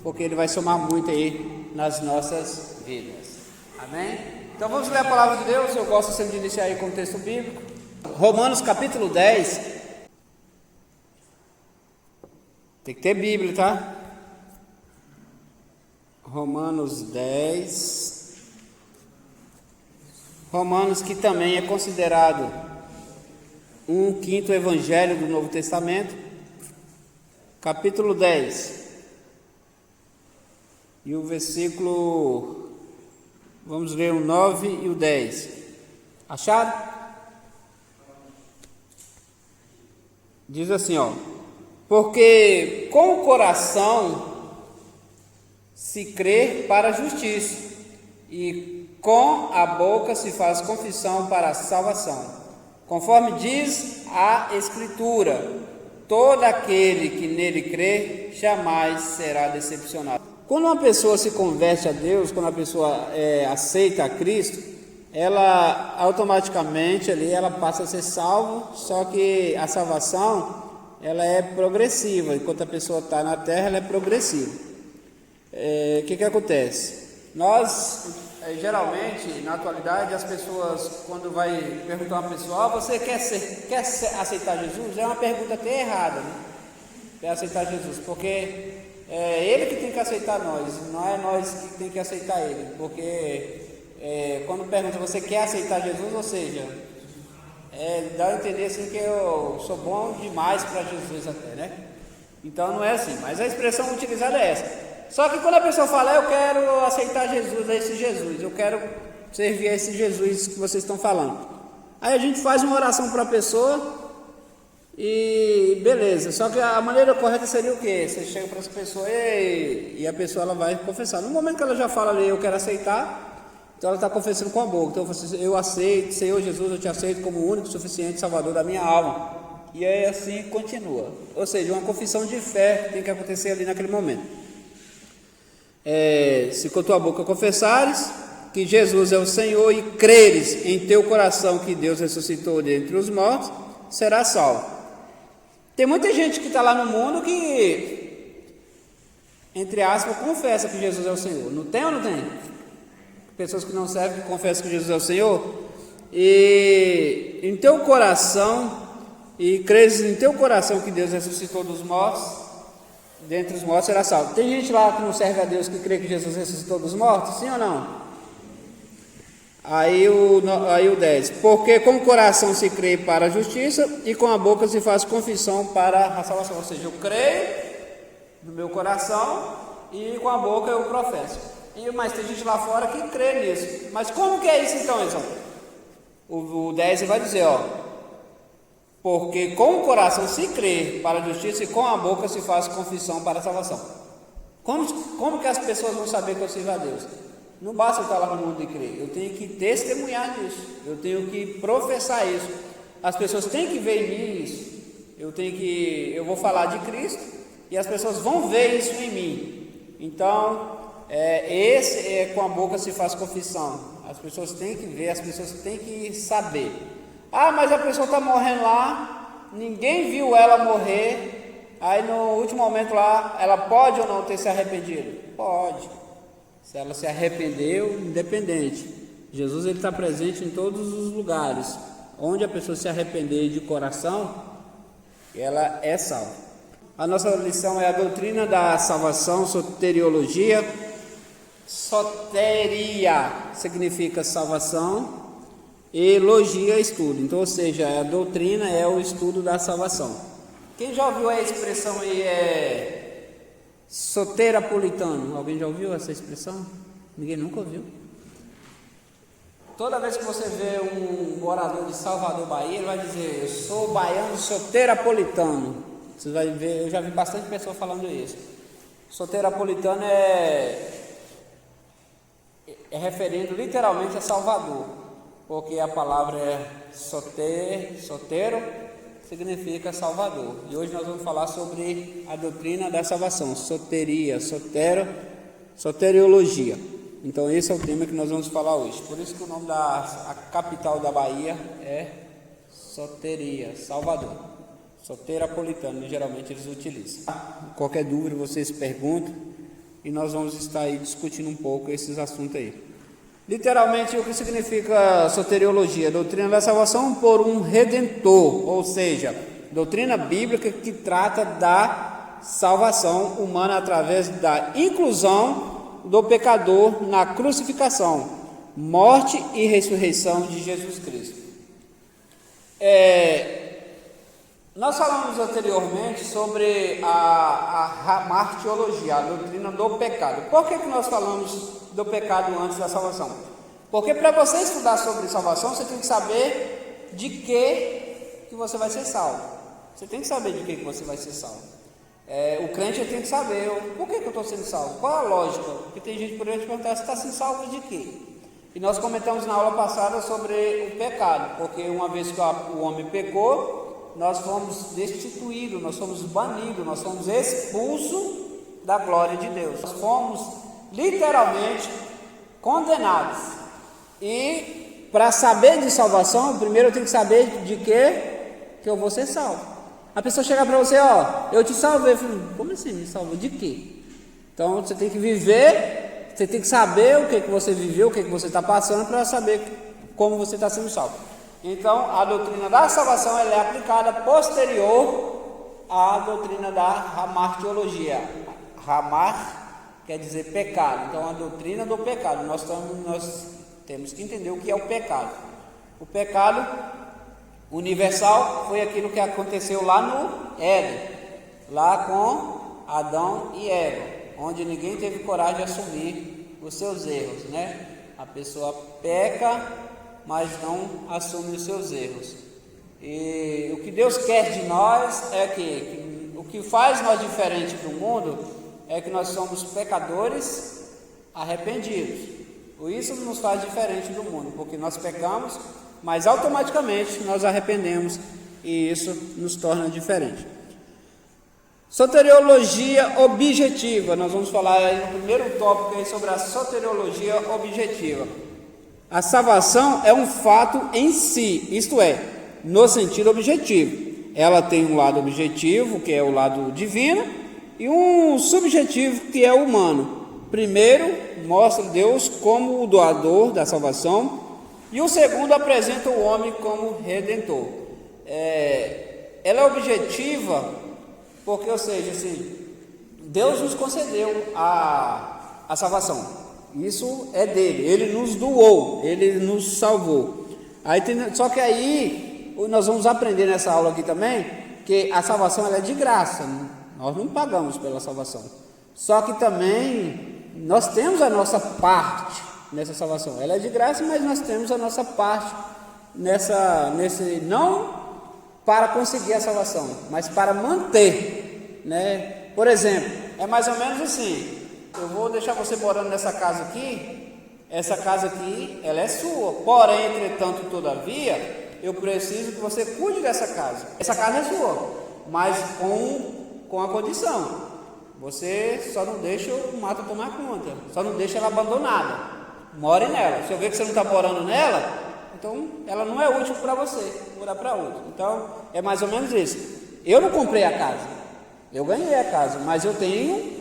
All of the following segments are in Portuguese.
porque ele vai somar muito aí nas nossas vidas. Amém? Então vamos ler a palavra de Deus. Eu gosto sempre de iniciar aí com o texto bíblico. Romanos capítulo 10. Tem que ter Bíblia, tá? Romanos 10. Romanos, que também é considerado um quinto evangelho do Novo Testamento. Capítulo 10. E o versículo, vamos ler o 9 e o 10. Acharam? Diz assim, ó: porque com o coração se crê para a justiça, e com a boca se faz confissão para a salvação. Conforme diz a Escritura, todo aquele que nele crê jamais será decepcionado. Quando uma pessoa se converte a Deus, quando a pessoa aceita a Cristo, ela automaticamente ali ela passa a ser salvo, só que a salvação ela é progressiva, enquanto a pessoa está na terra ela é progressiva. O que acontece? Nós, geralmente, na atualidade, as pessoas, quando vai perguntar a uma pessoa, você quer aceitar Jesus? É uma pergunta até errada, né? Quer aceitar Jesus, porque é Ele que tem que aceitar nós, não é nós que tem que aceitar Ele, porque quando pergunta, você quer aceitar Jesus, ou seja, dá a entender assim que eu sou bom demais para Jesus até, né? Então não é assim, mas a expressão utilizada é essa. Só que quando a pessoa fala, eu quero aceitar Jesus, esse Jesus, eu quero servir a esse Jesus que vocês estão falando, aí a gente faz uma oração para a pessoa e beleza, só que a maneira correta seria o quê? Você chega para essa pessoa e a pessoa ela vai confessar. No momento que ela já fala ali, eu quero aceitar, então ela está confessando com a boca. Então eu aceito, Senhor Jesus, eu te aceito como o único, suficiente Salvador da minha alma. E aí assim continua, ou seja, uma confissão de fé tem que acontecer ali naquele momento. Se com tua boca confessares que Jesus é o Senhor e creres em teu coração que Deus ressuscitou dentre os mortos, serás salvo. Tem muita gente que está lá no mundo que, entre aspas, confessa que Jesus é o Senhor. Não tem ou não tem? Pessoas que não servem, que confessam que Jesus é o Senhor. E em teu coração, e creres em teu coração que Deus ressuscitou dos mortos, dentre os mortos será salvo. Tem gente lá que não serve a Deus que crê que Jesus ressuscitou dos mortos? Sim ou não? Aí o 10. Porque com o coração se crê para a justiça e com a boca se faz confissão para a salvação. Ou seja, eu creio no meu coração e com a boca eu professo. Mas tem gente lá fora que crê nisso. Mas como que é isso então, Edson? O 10 vai dizer, ó: porque com o coração se crê para a justiça e com a boca se faz confissão para a salvação. Como que as pessoas vão saber que eu sirvo a Deus? Não basta eu estar lá no mundo e crer, eu tenho que testemunhar disso, eu tenho que professar isso, as pessoas têm que ver em mim isso, eu vou falar de Cristo e as pessoas vão ver isso em mim. Então, com a boca se faz confissão, as pessoas têm que ver, as pessoas têm que saber. Mas a pessoa está morrendo lá, ninguém viu ela morrer, aí no último momento lá, ela pode ou não ter se arrependido? Pode. Se ela se arrependeu, independente. Jesus está presente em todos os lugares. Onde a pessoa se arrepender de coração, ela é salva. A nossa lição é a doutrina da salvação, soteriologia. Soteria significa salvação e logia é estudo. Então, ou seja, a doutrina é o estudo da salvação. Quem já ouviu a expressão aí soterapolitano? Alguém já ouviu essa expressão? Ninguém nunca ouviu. Toda vez que você vê um morador de Salvador, Bahia, ele vai dizer, eu sou baiano soterapolitano. Você vai ver, eu já vi bastante pessoas falando isso. Soterapolitano é referindo literalmente a Salvador, porque a palavra é sotero, significa Salvador. E hoje nós vamos falar sobre a doutrina da salvação, soteria, soteriologia. Então esse é o tema que nós vamos falar hoje. Por isso que o nome da capital da Bahia é Soteria, Salvador. Soterapolitano, geralmente eles utilizam. Qualquer dúvida vocês perguntam e nós vamos estar aí discutindo um pouco esses assuntos aí. Literalmente, o que significa soteriologia? Doutrina da salvação por um redentor, ou seja, doutrina bíblica que trata da salvação humana através da inclusão do pecador na crucificação, morte e ressurreição de Jesus Cristo. Nós falamos anteriormente sobre a martiologia, a doutrina do pecado. Por que nós falamos do pecado antes da salvação? Porque para você estudar sobre salvação, você tem que saber de que você vai ser salvo. Você tem que saber de que você vai ser salvo. O crente tem que saber por que eu estou sendo salvo, qual a lógica. Porque tem gente por aí que perguntar, você está sendo salvo de quê? E nós comentamos na aula passada sobre o pecado, porque uma vez que o homem pecou, nós fomos destituídos, nós fomos banidos, nós fomos expulsos da glória de Deus. Nós fomos literalmente condenados. E para saber de salvação, primeiro eu tenho que saber de que eu vou ser salvo. A pessoa chegar para você, eu te salvei. Eu falo, como assim me salvou? De quê? Então você tem que viver, você tem que saber o que você viveu, o que você está passando, para saber como você está sendo salvo. Então, a doutrina da salvação ela é aplicada posterior à doutrina da martiologia. Ramar quer dizer pecado. Então, a doutrina do pecado. Nós temos que entender o que é o pecado. O pecado universal foi aquilo que aconteceu lá no Éden, lá com Adão e Eva, onde ninguém teve coragem de assumir os seus erros, né? A pessoa peca, mas não assume os seus erros. E o que Deus quer de nós é que o que faz nós diferente do mundo é que nós somos pecadores arrependidos. Isso nos faz diferente do mundo, porque nós pecamos, mas automaticamente nós arrependemos e isso nos torna diferente. Soteriologia objetiva. Nós vamos falar aí no primeiro tópico aí sobre a soteriologia objetiva. A salvação é um fato em si, isto é, no sentido objetivo. Ela tem um lado objetivo, que é o lado divino, e um subjetivo, que é o humano. Primeiro, mostra Deus como o doador da salvação, e o segundo, apresenta o homem como redentor. Ela é objetiva, porque, ou seja, assim, Deus nos concedeu a salvação. Isso é dele, ele nos doou, ele nos salvou. Só que aí nós vamos aprender nessa aula aqui também que a salvação ela é de graça, nós não pagamos pela salvação. Só que também nós temos a nossa parte nessa salvação. Ela é de graça, mas nós temos a nossa parte nesse não para conseguir a salvação, mas para manter, né? Por exemplo, é mais ou menos assim. Eu vou deixar você morando nessa casa aqui. Essa casa aqui, ela é sua. Porém, entretanto, todavia, eu preciso que você cuide dessa casa. Essa casa é sua, mas com a condição. Você só não deixa o mato tomar conta. Só não deixa ela abandonada. More nela. Se eu ver que você não está morando nela, então ela não é útil para você. Morar para outro. Então, é mais ou menos isso. Eu não comprei a casa. Eu ganhei a casa, mas eu tenho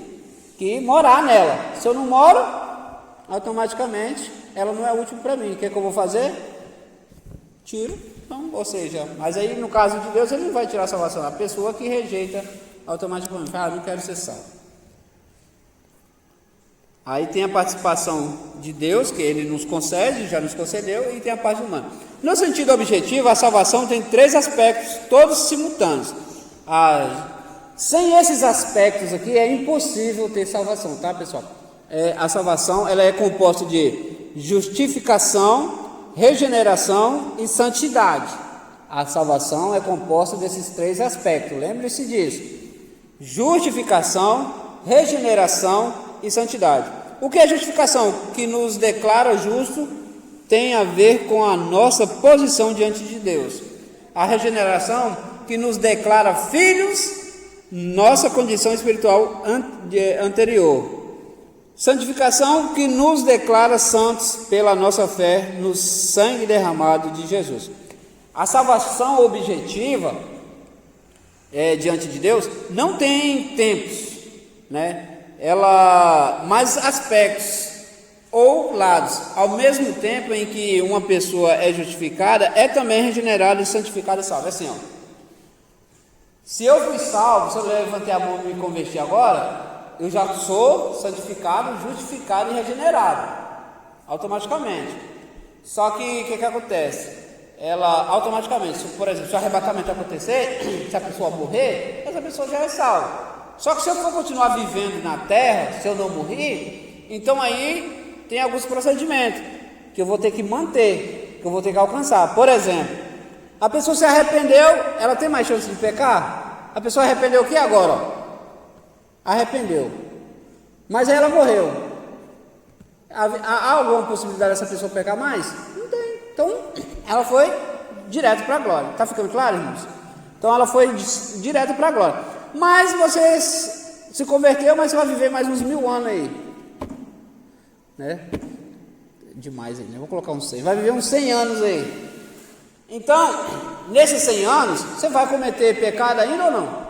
que morar nela. Se eu não moro, automaticamente ela não é útil para mim. O que é que eu vou fazer? Tiro. Então, ou seja, mas aí no caso de Deus ele não vai tirar a salvação. A pessoa que rejeita automaticamente, não quero ser salvo. Aí tem a participação de Deus, que ele nos concede, já nos concedeu, e tem a parte humana. No sentido objetivo, a salvação tem 3 aspectos, todos simultâneos. Sem esses aspectos aqui é impossível ter salvação, tá, pessoal? A salvação ela é composta de justificação, regeneração e santidade. A salvação é composta desses 3 aspectos, lembre-se disso: justificação, regeneração e santidade. O que é justificação? Que nos declara justo, tem a ver com a nossa posição diante de Deus. A regeneração, que nos declara filhos, nossa condição espiritual anterior. Santificação, que nos declara santos pela nossa fé no sangue derramado de Jesus. A salvação objetiva diante de Deus não tem tempos, né? mais aspectos ou lados. Ao mesmo tempo em que uma pessoa é justificada, é também regenerada e santificada e salva. É assim, ó. Se eu fui salvo, se eu levantei a mão e me converti agora, eu já sou santificado, justificado e regenerado, automaticamente. Só que o que acontece? Ela automaticamente, por exemplo, se o arrebatamento acontecer, se a pessoa morrer, essa pessoa já é salva. Só que se eu for continuar vivendo na terra, se eu não morrer, então aí tem alguns procedimentos que eu vou ter que manter, que eu vou ter que alcançar. Por exemplo, a pessoa se arrependeu, ela tem mais chance de pecar? A pessoa arrependeu o que agora? Ó? Arrependeu. Mas aí ela morreu. Há alguma possibilidade dessa pessoa pecar mais? Não tem. Então, ela foi direto para a glória. Está ficando claro, irmãos? Então, ela foi direto para a glória. Mas você se converteu, mas você vai viver mais uns 1000 anos aí. Né? Demais aí, né? Vou colocar uns 100. Vai viver uns 100 anos aí. Então, nesses 100 anos, você vai cometer pecado ainda ou não?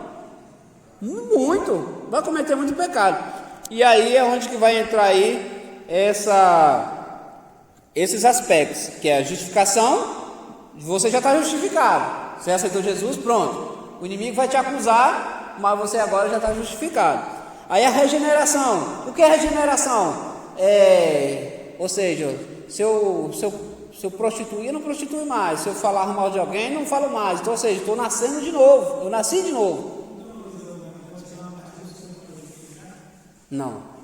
Muito. Vai cometer muito pecado. E aí é onde que vai entrar aí esses aspectos, que é a justificação. Você já está justificado. Você aceitou Jesus, pronto. O inimigo vai te acusar, mas você agora já está justificado. Aí a regeneração. O que é regeneração? Ou seja, se eu prostituir, eu não prostituo mais. Se eu falar mal de alguém, não falo mais. Então, ou seja, estou nascendo de novo. Eu nasci de novo. Não.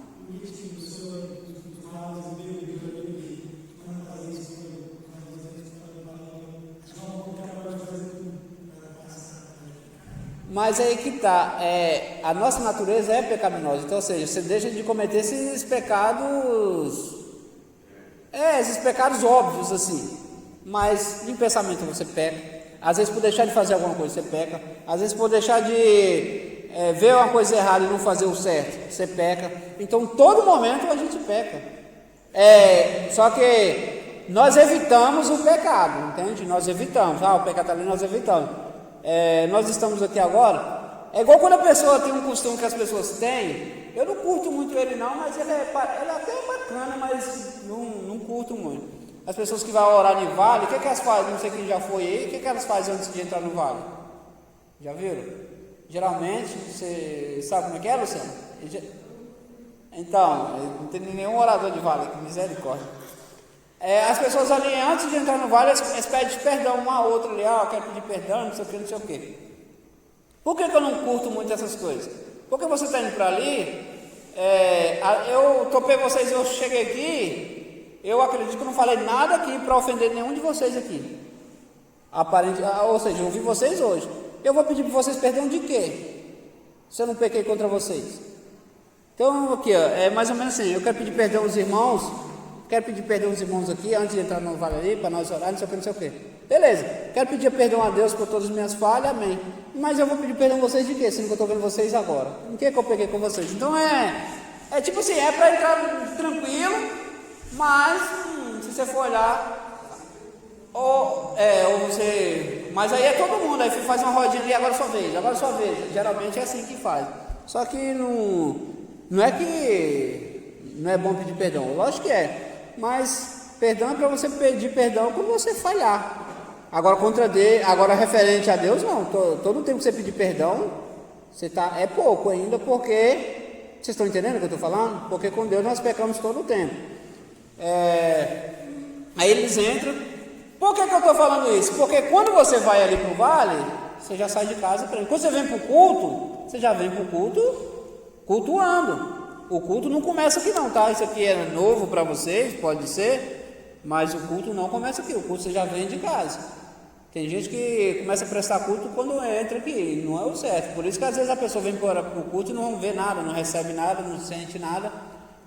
Mas aí que está, a nossa natureza é pecaminosa, então, ou seja, você deixa de cometer esses pecados óbvios, assim, mas em pensamento você peca, às vezes por deixar de fazer alguma coisa você peca, às vezes por deixar de ver uma coisa errada e não fazer o certo, você peca, então todo momento a gente peca, só que nós evitamos o pecado, entende? Nós evitamos, o pecado está ali, nós evitamos. Nós estamos aqui agora, é igual quando a pessoa tem um costume que as pessoas têm, eu não curto muito ele não, mas ele até é bacana, mas não curto muito. As pessoas que vão orar no vale, o que elas fazem? Não sei quem já foi aí, o que elas fazem antes de entrar no vale? Já viram? Geralmente, você sabe como é que é, Luciano? Então, não tem nenhum orador de vale, que misericórdia. As pessoas ali, antes de entrar no vale, elas pedem perdão uma a outra ali, eu quero pedir perdão, não sei o que, não sei o que. Por que eu não curto muito essas coisas? Porque você está indo para ali, eu topei vocês, eu cheguei aqui, eu acredito que eu não falei nada aqui para ofender nenhum de vocês aqui. Ou seja, eu ouvi vocês hoje. Eu vou pedir para vocês perdão de quê? Se eu não pequei contra vocês. Então, aqui, é mais ou menos assim, eu quero pedir perdão aos irmãos. Quero pedir perdão aos irmãos aqui, antes de entrar no vale ali, para nós orar, não sei o que, não sei o que. Beleza, quero pedir perdão a Deus por todas as minhas falhas, amém. Mas eu vou pedir perdão a vocês de quê? Sendo que eu estou vendo vocês agora. Em que eu peguei com vocês? Então tipo assim, é para entrar tranquilo, mas se você for olhar, mas aí é todo mundo, aí faz uma rodinha ali, agora sua vez. Geralmente é assim que faz. Só que não é que não é bom pedir perdão, lógico que é. Mas perdão é para você pedir perdão quando você falhar. Agora referente a Deus, não. Todo tempo que você pedir perdão, é pouco ainda, porque vocês estão entendendo o que eu estou falando? Porque com Deus nós pecamos todo o tempo. Aí eles entram. Por que eu estou falando isso? Porque quando você vai ali para o vale, você já sai de casa. Quando você vem para o culto, você já vem para o culto cultuando. O culto não começa aqui não, tá? Isso aqui é novo para vocês, pode ser, mas o culto não começa aqui, o culto você já vem de casa. Tem gente que começa a prestar culto quando entra aqui, não é o certo. Por isso que às vezes a pessoa vem para o culto e não vê nada, não recebe nada, não sente nada,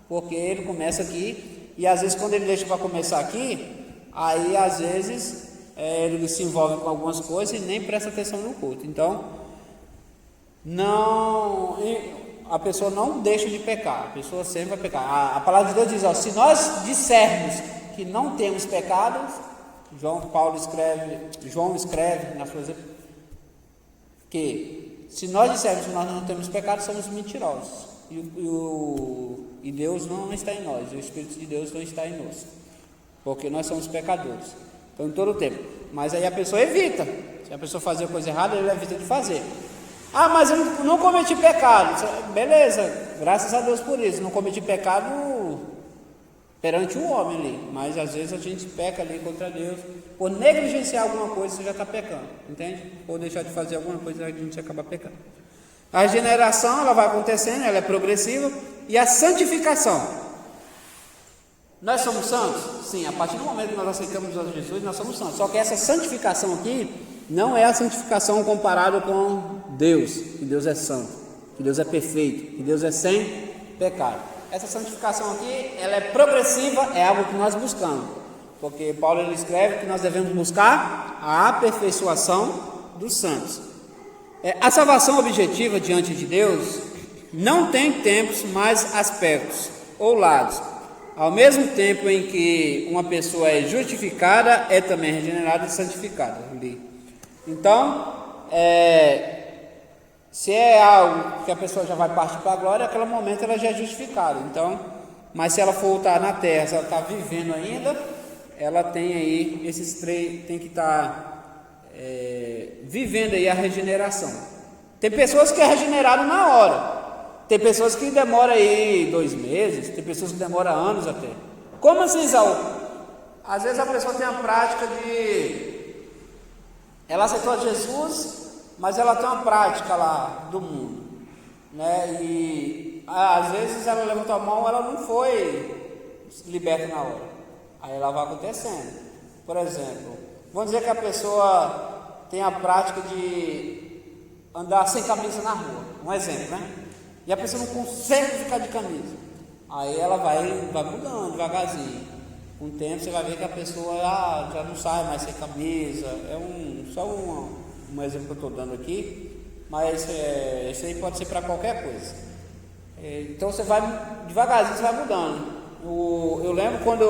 porque ele começa aqui, e às vezes quando ele deixa para começar aqui, aí às vezes ele se envolve com algumas coisas e nem presta atenção no culto. Então, a pessoa não deixa de pecar, a pessoa sempre vai pecar. A palavra de Deus diz, se nós dissermos que não temos pecados, João escreve na sua que se nós dissermos que nós não temos pecado, somos mentirosos e Deus não está em nós, o Espírito de Deus não está em nós, porque nós somos pecadores, então em todo o tempo. Mas aí a pessoa evita, se a pessoa fazer coisa errada, ele evita de fazer. Ah, mas eu não cometi pecado, beleza, graças a Deus por isso, não cometi pecado perante o homem ali, mas às vezes a gente peca ali contra Deus, por negligenciar alguma coisa, você já está pecando, entende? Ou deixar de fazer alguma coisa, a gente acaba pecando. A regeneração, ela vai acontecendo, ela é progressiva, e a santificação. Nós somos santos? Sim, a partir do momento que nós aceitamos a Jesus, nós somos santos. Só que essa santificação aqui não é a santificação comparada com Deus, que Deus é santo, que Deus é perfeito, que Deus é sem pecado. Essa santificação aqui, ela é progressiva, é algo que nós buscamos, porque Paulo ele escreve que nós devemos buscar a aperfeiçoação dos santos. A salvação objetiva diante de Deus não tem tempos mais aspectos ou lados. Ao mesmo tempo em que uma pessoa é justificada, é também regenerada e santificada. Então, se é algo que a pessoa já vai partir para a glória, naquele momento ela já é justificada. Então, mas se ela for estar na terra, se ela está vivendo ainda, ela tem aí esses três, tem que estar vivendo aí a regeneração. Tem pessoas que é regenerado na hora, tem pessoas que demoram aí 2 meses, tem pessoas que demoram anos até. Como assim, Isaú? Às vezes a pessoa tem a prática de, ela aceitou Jesus, mas ela tem uma prática lá do mundo, né? E às vezes ela levantou a mão, ela não foi liberta na hora, aí ela vai acontecendo. Por exemplo, vamos dizer que a pessoa tem a prática de andar sem camisa na rua, um exemplo, né? E a pessoa não consegue ficar de camisa, aí ela vai mudando devagarzinho. Com o tempo você vai ver que a pessoa já não sai mais sem camisa. Só um exemplo que eu estou dando aqui, mas isso aí pode ser para qualquer coisa. Então você vai devagarzinho, você vai mudando. Eu lembro quando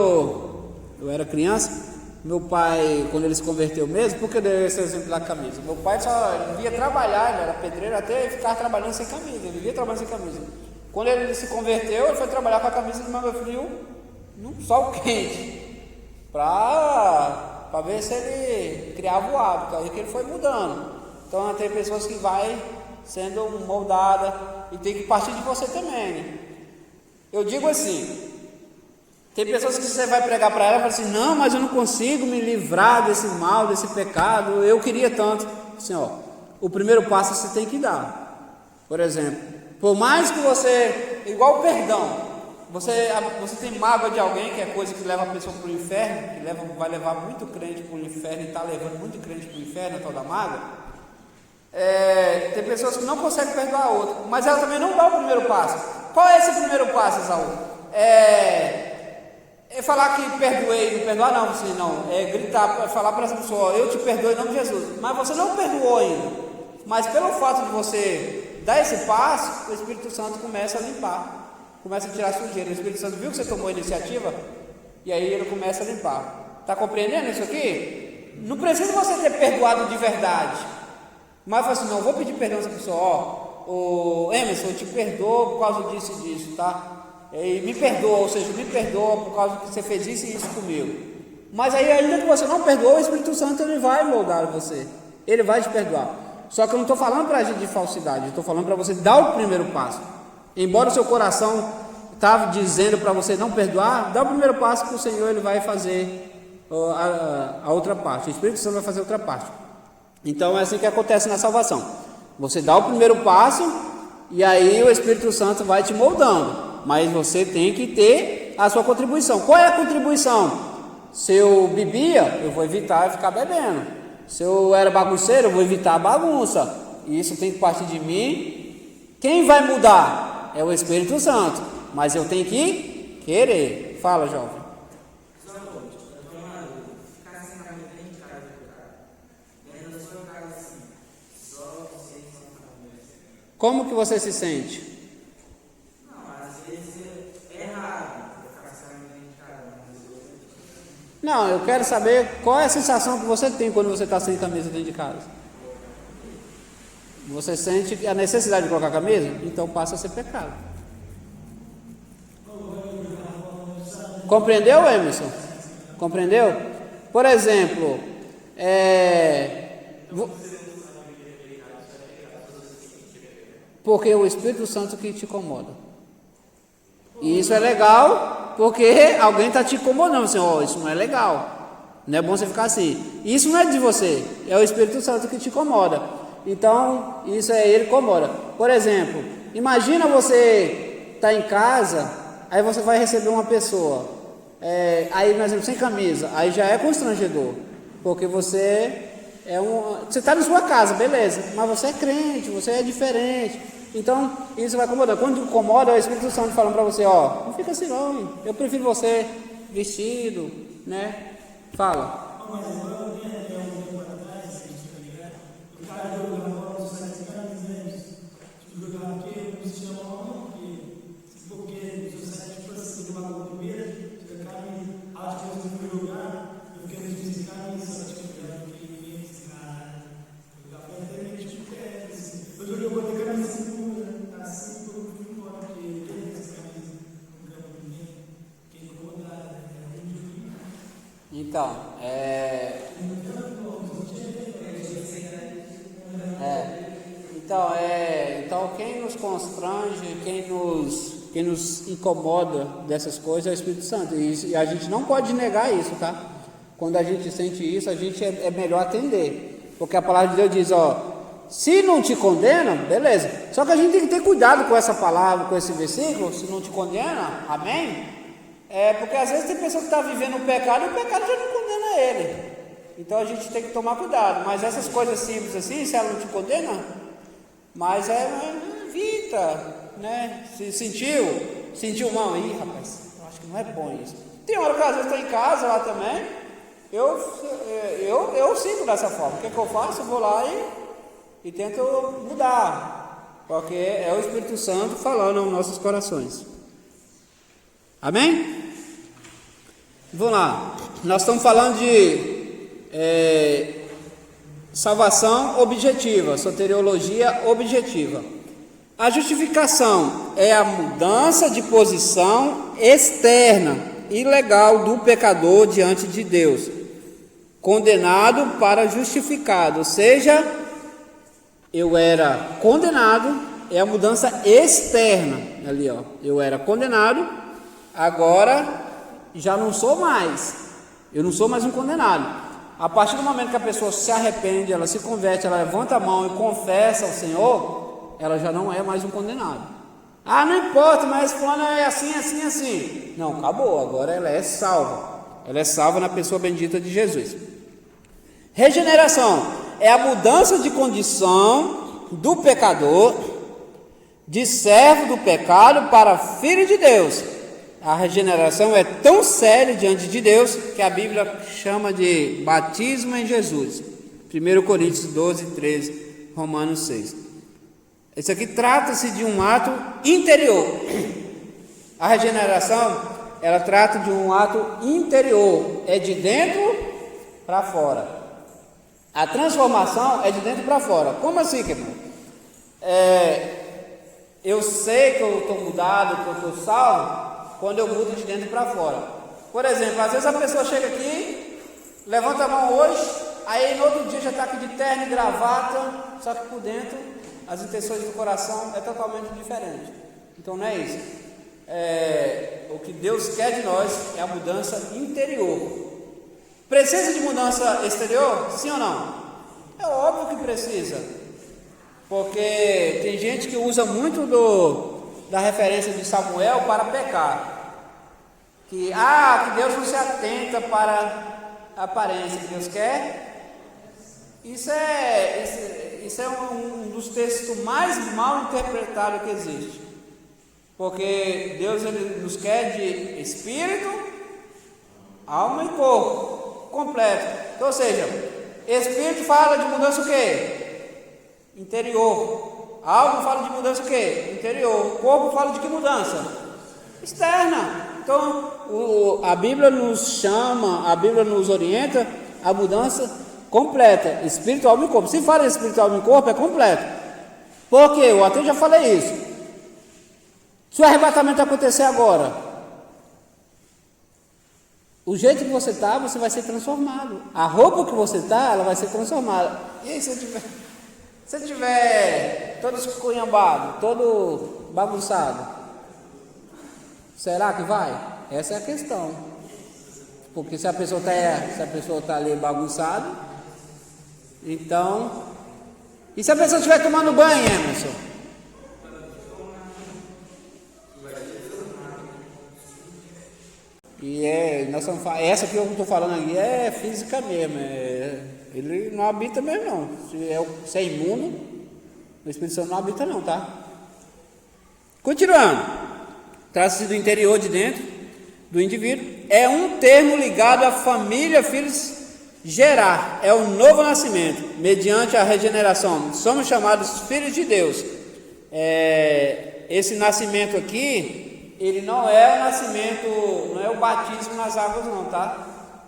eu era criança, meu pai, quando ele se converteu mesmo, por que eu dei esse exemplo da camisa? Meu pai só via trabalhar, ele era pedreiro, até ficar trabalhando sem camisa, ele vivia trabalhando sem camisa. Quando ele se converteu, ele foi trabalhar com a camisa de manga frio, num sol quente, para ver se ele criava o hábito, aí que ele foi mudando. Então tem pessoas que vai sendo moldada e tem que partir de você também, né? Eu digo assim, tem pessoas que você vai pregar para ela e fala assim, não, mas eu não consigo me livrar desse mal, desse pecado, eu queria tanto. Assim, o primeiro passo você tem que dar. Por exemplo, por mais que você, igual o perdão, você tem mágoa de alguém, que é coisa que leva a pessoa para o inferno, que vai levar muito crente para o inferno e está levando muito crente para o inferno, a tal da mágoa. Tem pessoas que não conseguem perdoar a outra, mas ela também não dá o primeiro passo. Qual é esse primeiro passo, Isaú? É falar que perdoei, não perdoar não, assim, não. É gritar, é falar para essa pessoa, eu te perdoo em nome de Jesus. Mas você não perdoou ainda. Mas pelo fato de você dar esse passo, o Espírito Santo começa a limpar, começa a tirar a sujeira. O Espírito Santo viu que você tomou a iniciativa, e aí ele começa a limpar. Está compreendendo isso aqui? Não precisa você ter perdoado de verdade. Mas fala assim, não, vou pedir perdão a essa pessoa, Emerson, eu te perdoo por causa disso e disso, tá? E me perdoa, ou seja, me perdoa por causa que você fez isso e isso comigo. Mas aí ainda que você não perdoa, o Espírito Santo ele vai moldar você, ele vai te perdoar. Só que eu não estou falando para agir de falsidade, eu estou falando para você dar o primeiro passo. Embora o seu coração estava dizendo para você não perdoar, dá o primeiro passo que o Senhor ele vai fazer a outra parte, o Espírito Santo vai fazer a outra parte. Então é assim que acontece na salvação. Você dá o primeiro passo e aí o Espírito Santo vai te moldando. Mas você tem que ter a sua contribuição. Qual é a contribuição? Se eu bebia, eu vou evitar ficar bebendo. Se eu era bagunceiro, eu vou evitar a bagunça. Isso tem que partir de mim. Quem vai mudar? É o Espírito Santo. Mas eu tenho que querer. Fala, jovem. Como que você se sente? Não, eu quero saber qual é a sensação que você tem quando você está sem camisa dentro de casa. Você sente a necessidade de colocar camisa? Então passa a ser pecado. Compreendeu, Emerson? Compreendeu? Por exemplo, porque o Espírito Santo que te incomoda. E isso é legal, porque alguém está te incomodando. Assim, isso não é legal. Não é bom você ficar assim. Isso não é de você, é o Espírito Santo que te incomoda. Então, isso é ele que incomoda. Por exemplo, imagina você estar em casa, aí você vai receber uma pessoa, aí, por exemplo, sem camisa, aí já é constrangedor, porque você está na sua casa, beleza, mas você é crente, você é diferente. Então, isso vai incomodar. Quando incomoda, é o Espírito Santo falando para você, não fica assim não, eu prefiro você vestido, né? Fala. Então quem nos constrange, quem nos incomoda dessas coisas é o Espírito Santo, e a gente não pode negar isso, tá? Quando a gente sente isso, a gente é melhor atender, porque a palavra de Deus diz, se não te condena, beleza, só que a gente tem que ter cuidado com essa palavra, com esse versículo, se não te condena, amém? Porque às vezes tem pessoa que está vivendo o pecado e o pecado já não condena ele, então a gente tem que tomar cuidado, mas essas coisas simples assim, se ela não te condena, mas evita, né? Se sentiu mal aí, rapaz, eu acho que não é bom isso. Tem hora que às vezes estou em casa lá também, eu sinto dessa forma. O que eu faço? Eu vou lá e tento mudar, porque é o Espírito Santo falando aos nossos corações. Amém? Vamos lá, nós estamos falando de salvação objetiva, soteriologia objetiva. A justificação é a mudança de posição externa e legal do pecador diante de Deus, condenado para justificado, ou seja, eu era condenado, é a mudança externa, ali eu era condenado, agora já não sou mais, eu não sou mais um condenado. A partir do momento que a pessoa se arrepende, ela se converte, ela levanta a mão e confessa ao Senhor, ela já não é mais um condenado. Não importa, mas fulano é assim, assim, assim. Não, acabou, agora ela é salva. Ela é salva na pessoa bendita de Jesus. Regeneração é a mudança de condição do pecador, de servo do pecado para filho de Deus. A regeneração é tão séria diante de Deus que a Bíblia chama de batismo em Jesus. 1 Coríntios 12, 13, Romanos 6. Isso aqui trata-se de um ato interior. A regeneração, ela trata de um ato interior, é de dentro para fora. A transformação é de dentro para fora. Como assim, querido? Eu sei que eu estou mudado, que eu estou salvo, quando eu mudo de dentro para fora. Por exemplo, às vezes a pessoa chega aqui, levanta a mão hoje, aí no outro dia já está aqui de terno e gravata, só que por dentro as intenções do coração é totalmente diferente. Então não é isso. O que Deus quer de nós é a mudança interior. Precisa de mudança exterior? Sim ou não? É óbvio que precisa, porque tem gente que usa muito da referência de Samuel para pecar, que Deus não se atenta para a aparência que Deus quer. Isso é um dos textos mais mal interpretados que existe, porque Deus ele nos quer de espírito, alma e corpo completo. Então, ou seja, espírito fala de mudança o quê? Interior. Alma fala de mudança o quê? Interior. Corpo fala de que mudança? Externa. Então, a Bíblia nos chama, a Bíblia nos orienta a mudança completa, espírito, alma e corpo. Se fala em espírito, alma e corpo, é completo. Por quê? Eu até já falei isso. Se o arrebatamento acontecer agora, o jeito que você está, você vai ser transformado. A roupa que você está, ela vai ser transformada. E aí, se você tiver todo esculhambado, todo bagunçado, será que vai? Essa é a questão. Porque se a pessoa está ali bagunçada, então... E se a pessoa estiver tomando banho, Emerson? E nós estamos, essa que eu estou falando aqui é física mesmo. Ele não habita mesmo não. Se é imundo, o Espírito Santo não habita não, tá? Continuando. Trata-se do interior de dentro do indivíduo. É um termo ligado à família, filhos, gerar. É o novo nascimento, mediante a regeneração. Somos chamados filhos de Deus. Esse nascimento aqui, ele não é o nascimento, não é o batismo nas águas não, tá?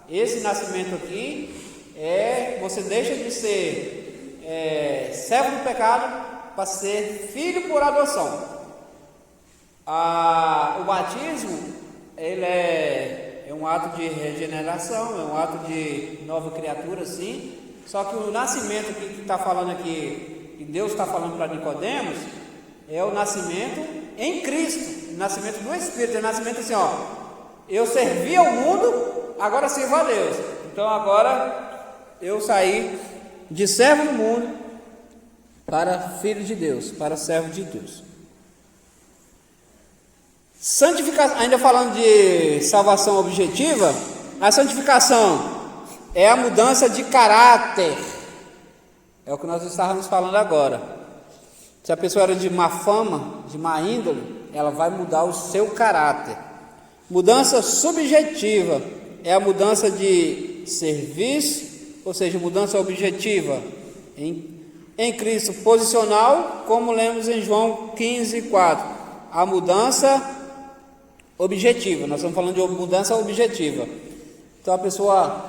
Esse nascimento aqui você deixa de ser servo do pecado para ser filho por adoção. O batismo, ele é um ato de regeneração, é um ato de nova criatura, sim. Só que o nascimento que está falando aqui, que Deus está falando para Nicodemos, é o nascimento em Cristo, o nascimento do Espírito, é o nascimento assim, ó. Eu servi ao mundo, agora sirvo a Deus. Então agora eu saí de servo do mundo para filho de Deus, para servo de Deus. Santificação, ainda falando de salvação objetiva, a santificação é a mudança de caráter, é o que nós estávamos falando agora. Se a pessoa era de má fama, de má índole, ela vai mudar o seu caráter. Mudança subjetiva é a mudança de serviço, ou seja, mudança objetiva em Cristo. Posicional, como lemos em João 15:4, a mudança objetiva, nós estamos falando de mudança objetiva. Então a pessoa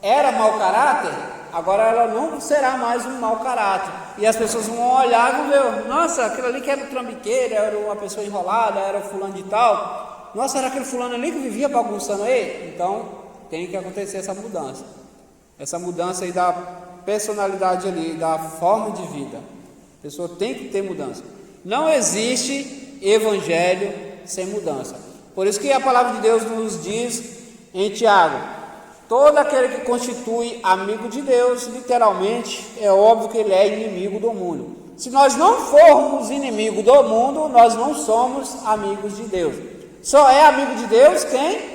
era mau caráter, agora ela não será mais um mau caráter. E as pessoas vão olhar e vão ver, nossa, aquilo ali que era o trambiqueiro, era uma pessoa enrolada, era o fulano de tal. Nossa, era aquele fulano ali que vivia bagunçando aí? Então tem que acontecer essa mudança. Essa mudança aí da personalidade ali, da forma de vida. A pessoa tem que ter mudança. Não existe evangelho sem mudança. Por isso que a palavra de Deus nos diz em Tiago, todo aquele que constitui amigo de Deus, literalmente, é óbvio que ele é inimigo do mundo. Se nós não formos inimigo do mundo, nós não somos amigos de Deus. Só é amigo de Deus quem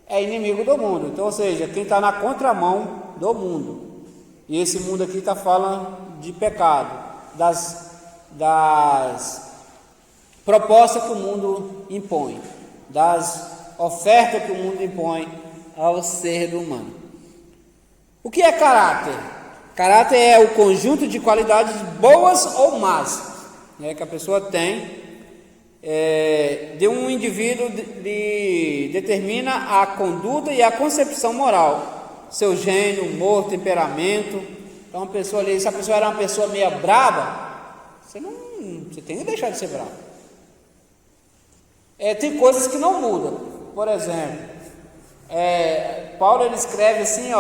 é inimigo do mundo. Então, ou seja, quem está na contramão do mundo. E esse mundo aqui está falando de pecado, das propostas que o mundo impõe, das ofertas que o mundo impõe ao ser humano. O que é caráter? Caráter é o conjunto de qualidades boas ou más, que a pessoa tem, de um indivíduo, determina a conduta e a concepção moral, seu gênio, humor, temperamento. Então a pessoa ali, se a pessoa era uma pessoa meio brava, você tem que deixar de ser bravo. Tem coisas que não mudam. Por exemplo, Paulo ele escreve assim,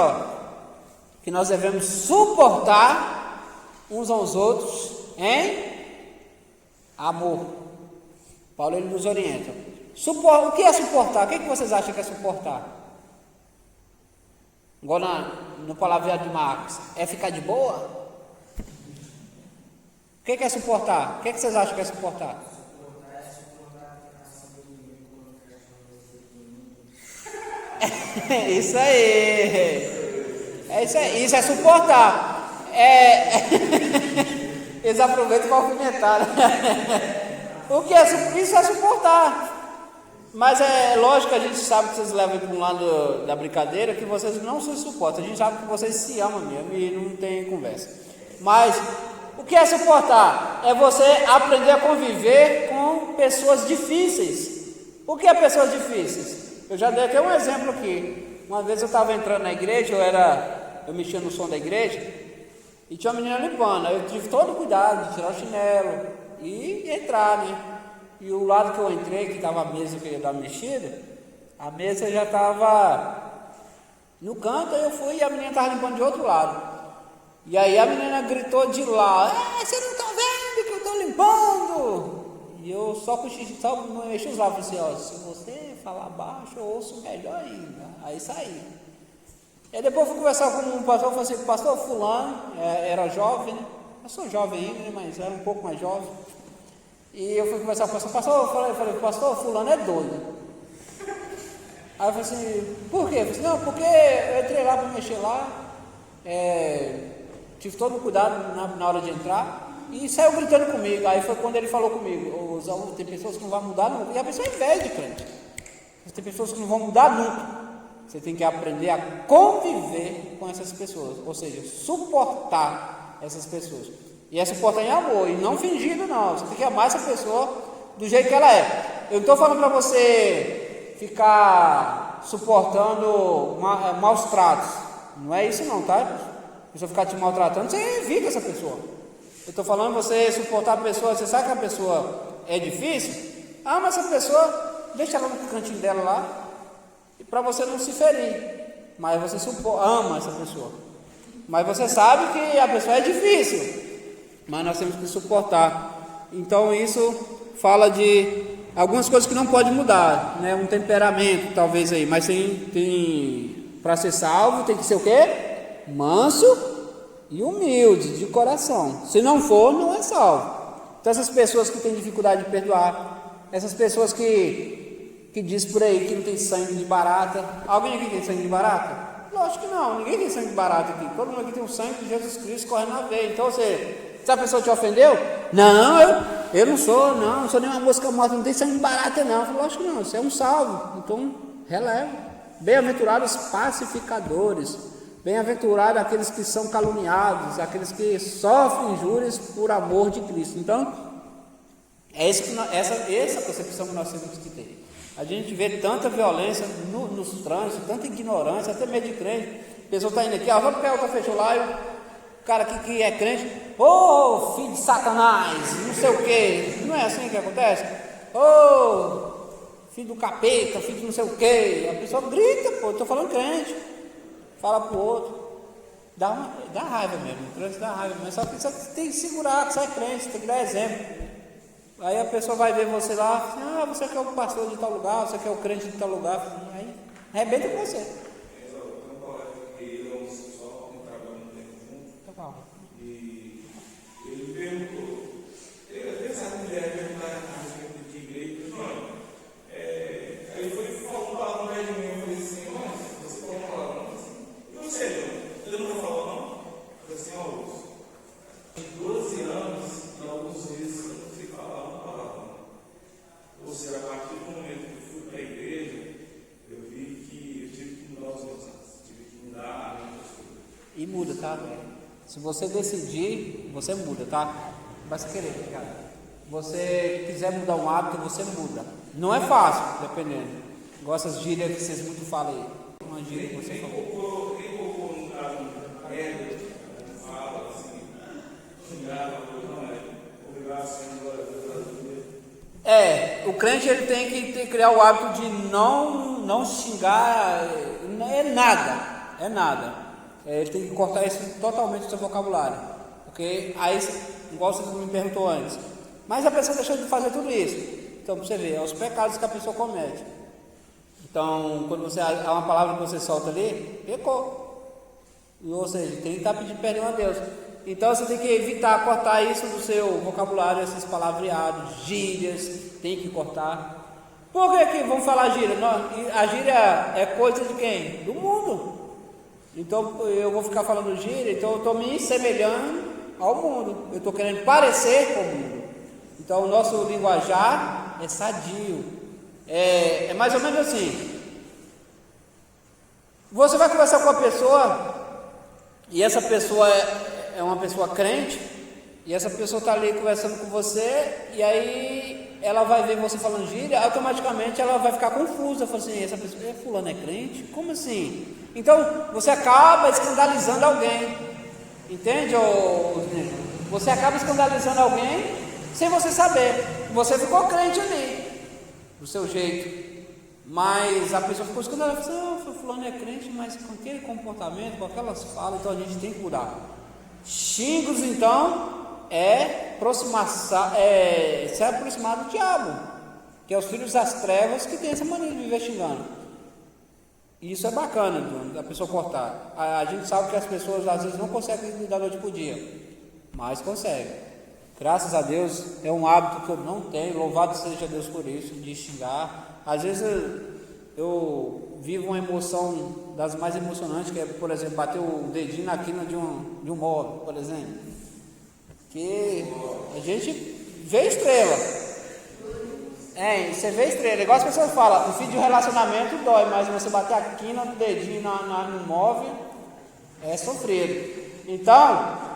que nós devemos suportar uns aos outros em amor. Paulo ele nos orienta. O que é suportar? O que vocês acham que é suportar? Igual no palavreado de Marcos, é ficar de boa? O que é suportar? O que vocês acham que é suportar? Isso aí. Isso é suportar. Eles aproveitam para alfinetar. Isso é suportar. Mas é lógico que a gente sabe que vocês levam para um lado da brincadeira, que vocês não se suportam. A gente sabe que vocês se amam mesmo e não tem conversa. Mas o que é suportar? É você aprender a conviver com pessoas difíceis. O que é pessoas difíceis? Eu já dei até um exemplo aqui. Uma vez eu estava entrando na igreja, eu mexia no som da igreja, e tinha uma menina limpando. Eu tive todo o cuidado de tirar o chinelo e entrar, né? E o lado que eu entrei, que estava a mesa que eu ia dar mexida, A mesa já estava no canto, aí eu fui e a menina estava limpando de outro lado. E aí a menina gritou de lá: você não está vendo que eu estou limpando? E eu só mexi os lábios assim: ó, se você falar baixo, eu ouço melhor ainda. Aí saí. E depois eu fui conversar com um pastor, falei assim: pastor fulano, era jovem, né? Eu sou jovem ainda, né? Mas era um pouco mais jovem. E eu fui conversar com o pastor, eu falei, pastor fulano é doido. Aí eu falei assim: por quê? Eu falei assim: não, porque eu entrei lá para mexer lá, tive todo o cuidado na hora de entrar, e saiu gritando comigo. Aí foi quando ele falou comigo: tem pessoas que não vão mudar nunca. E a pessoa é velha de crente. Tem pessoas que não vão mudar nunca. Você tem que aprender a conviver com essas pessoas, ou seja, suportar essas pessoas. E é suportar em amor, e não fingindo não. Você tem que amar essa pessoa do jeito que ela é. Eu não estou falando para você ficar suportando maus tratos. Não é isso não, tá? A pessoa ficar te maltratando, você evita essa pessoa. Eu estou falando você suportar a pessoa, você sabe que a pessoa é difícil? Ama essa pessoa, deixa ela no cantinho dela lá, para você não se ferir, mas você ama essa pessoa, mas você sabe que a pessoa é difícil, mas nós temos que suportar. Então isso fala de algumas coisas que não pode mudar, né? Um temperamento talvez aí, mas tem para ser salvo tem que ser o quê? Manso e humilde de coração. Se não for, não é salvo. Então essas pessoas que têm dificuldade de perdoar, essas pessoas que diz por aí que não tem sangue de barata. Alguém aqui tem sangue de barata? Lógico que não, ninguém tem sangue de barata aqui. Todo mundo aqui tem o sangue de Jesus Cristo correndo na veia. Então se a pessoa te ofendeu, não, eu não sou nenhuma mosca morta, não tem sangue de barata não. Eu falo, lógico que não, você é um salvo, então releva. Bem-aventurados pacificadores, bem-aventurados aqueles que são caluniados, aqueles que sofrem injúrias por amor de Cristo. Então essa concepção que nós temos que ter. A gente vê tanta violência nos trânsitos, tanta ignorância, até meio de crente. A pessoa está indo aqui, vamos pegar o café lá, e o cara aqui que é crente, filho de Satanás, não sei o quê. Não é assim que acontece? Filho do capeta, filho de não sei o quê. A pessoa grita, estou falando crente. Fala pro outro. Dá raiva mesmo, o trânsito dá raiva mesmo. Só que você tem que segurar, que você é crente, tem que dar exemplo. Aí a pessoa vai ver você lá, você que é o pastor de tal lugar, você que é o crente de tal lugar, aí arrebenta com você. E ele perguntou, essa mulher perguntar a respeito de igreja, aí foi falando para de mim, eu falei assim, você pode falar não? E você, ele não falou não? Eu falei assim, 12 anos e alguns meses eu não sei falar uma palavra. Ou seja, a partir do momento que eu fui para a igreja, eu vi que eu tive que mudar os meus anos, tive que mudar a minha postura. E muda, tá? Se você decidir, você muda, tá? Basta querer, cara. Você quiser mudar um hábito, você muda. Não é fácil, dependendo. Igual essas gírias que vocês muito falam aí. Uma gíria que você falou. Quem colocou no caso fala assim, xingava, não é? Obrigado, Senhor, o crente ele tem que criar o hábito de não xingar, é nada. Ele tem que cortar isso totalmente do seu vocabulário, porque aí, igual você me perguntou antes, mas a pessoa deixou de fazer tudo isso. Então, para você ver, é os pecados que a pessoa comete. Então, quando há uma palavra que você solta ali, pecou. Ou seja, tem que estar pedindo perdão a Deus. Então, você tem que evitar cortar isso do seu vocabulário, esses palavreados, gírias, tem que cortar. Por que vamos falar gíria? A gíria é coisa de quem? Do mundo. Então eu vou ficar falando gíria, então eu estou me semelhando ao mundo, eu estou querendo parecer com o mundo. Então o nosso linguajar é sadio, é mais ou menos assim. Você vai conversar com uma pessoa, e essa pessoa é uma pessoa crente, e essa pessoa está ali conversando com você, e aí ela vai ver você falando gíria, automaticamente ela vai ficar confusa, fala assim, essa pessoa, fulano é crente? Como assim? Então, você acaba escandalizando alguém, entende? Você acaba escandalizando alguém sem você saber, você ficou crente ali, do seu jeito, Mas a pessoa ficou escondendo, ela falou assim, fulano é crente, mas com aquele comportamento, com aquelas falas, então a gente tem que mudar. Xingos, então, se aproximar do diabo, que é os filhos das trevas que tem essa maneira de viver xingando. E isso é bacana, da pessoa cortar. A gente sabe que as pessoas às vezes não conseguem da noite para o dia, mas conseguem. Graças a Deus, é um hábito que eu não tenho, louvado seja Deus por isso, de xingar. Às vezes eu vivo uma emoção das mais emocionantes, que é, por exemplo, bater o dedinho na quina de um móvel, por exemplo. Que a gente vê estrela. Você vê estrela. Igual as pessoas falam, o fim de um relacionamento dói, mas você bater a quina do dedinho no móvel é sofrido. Então,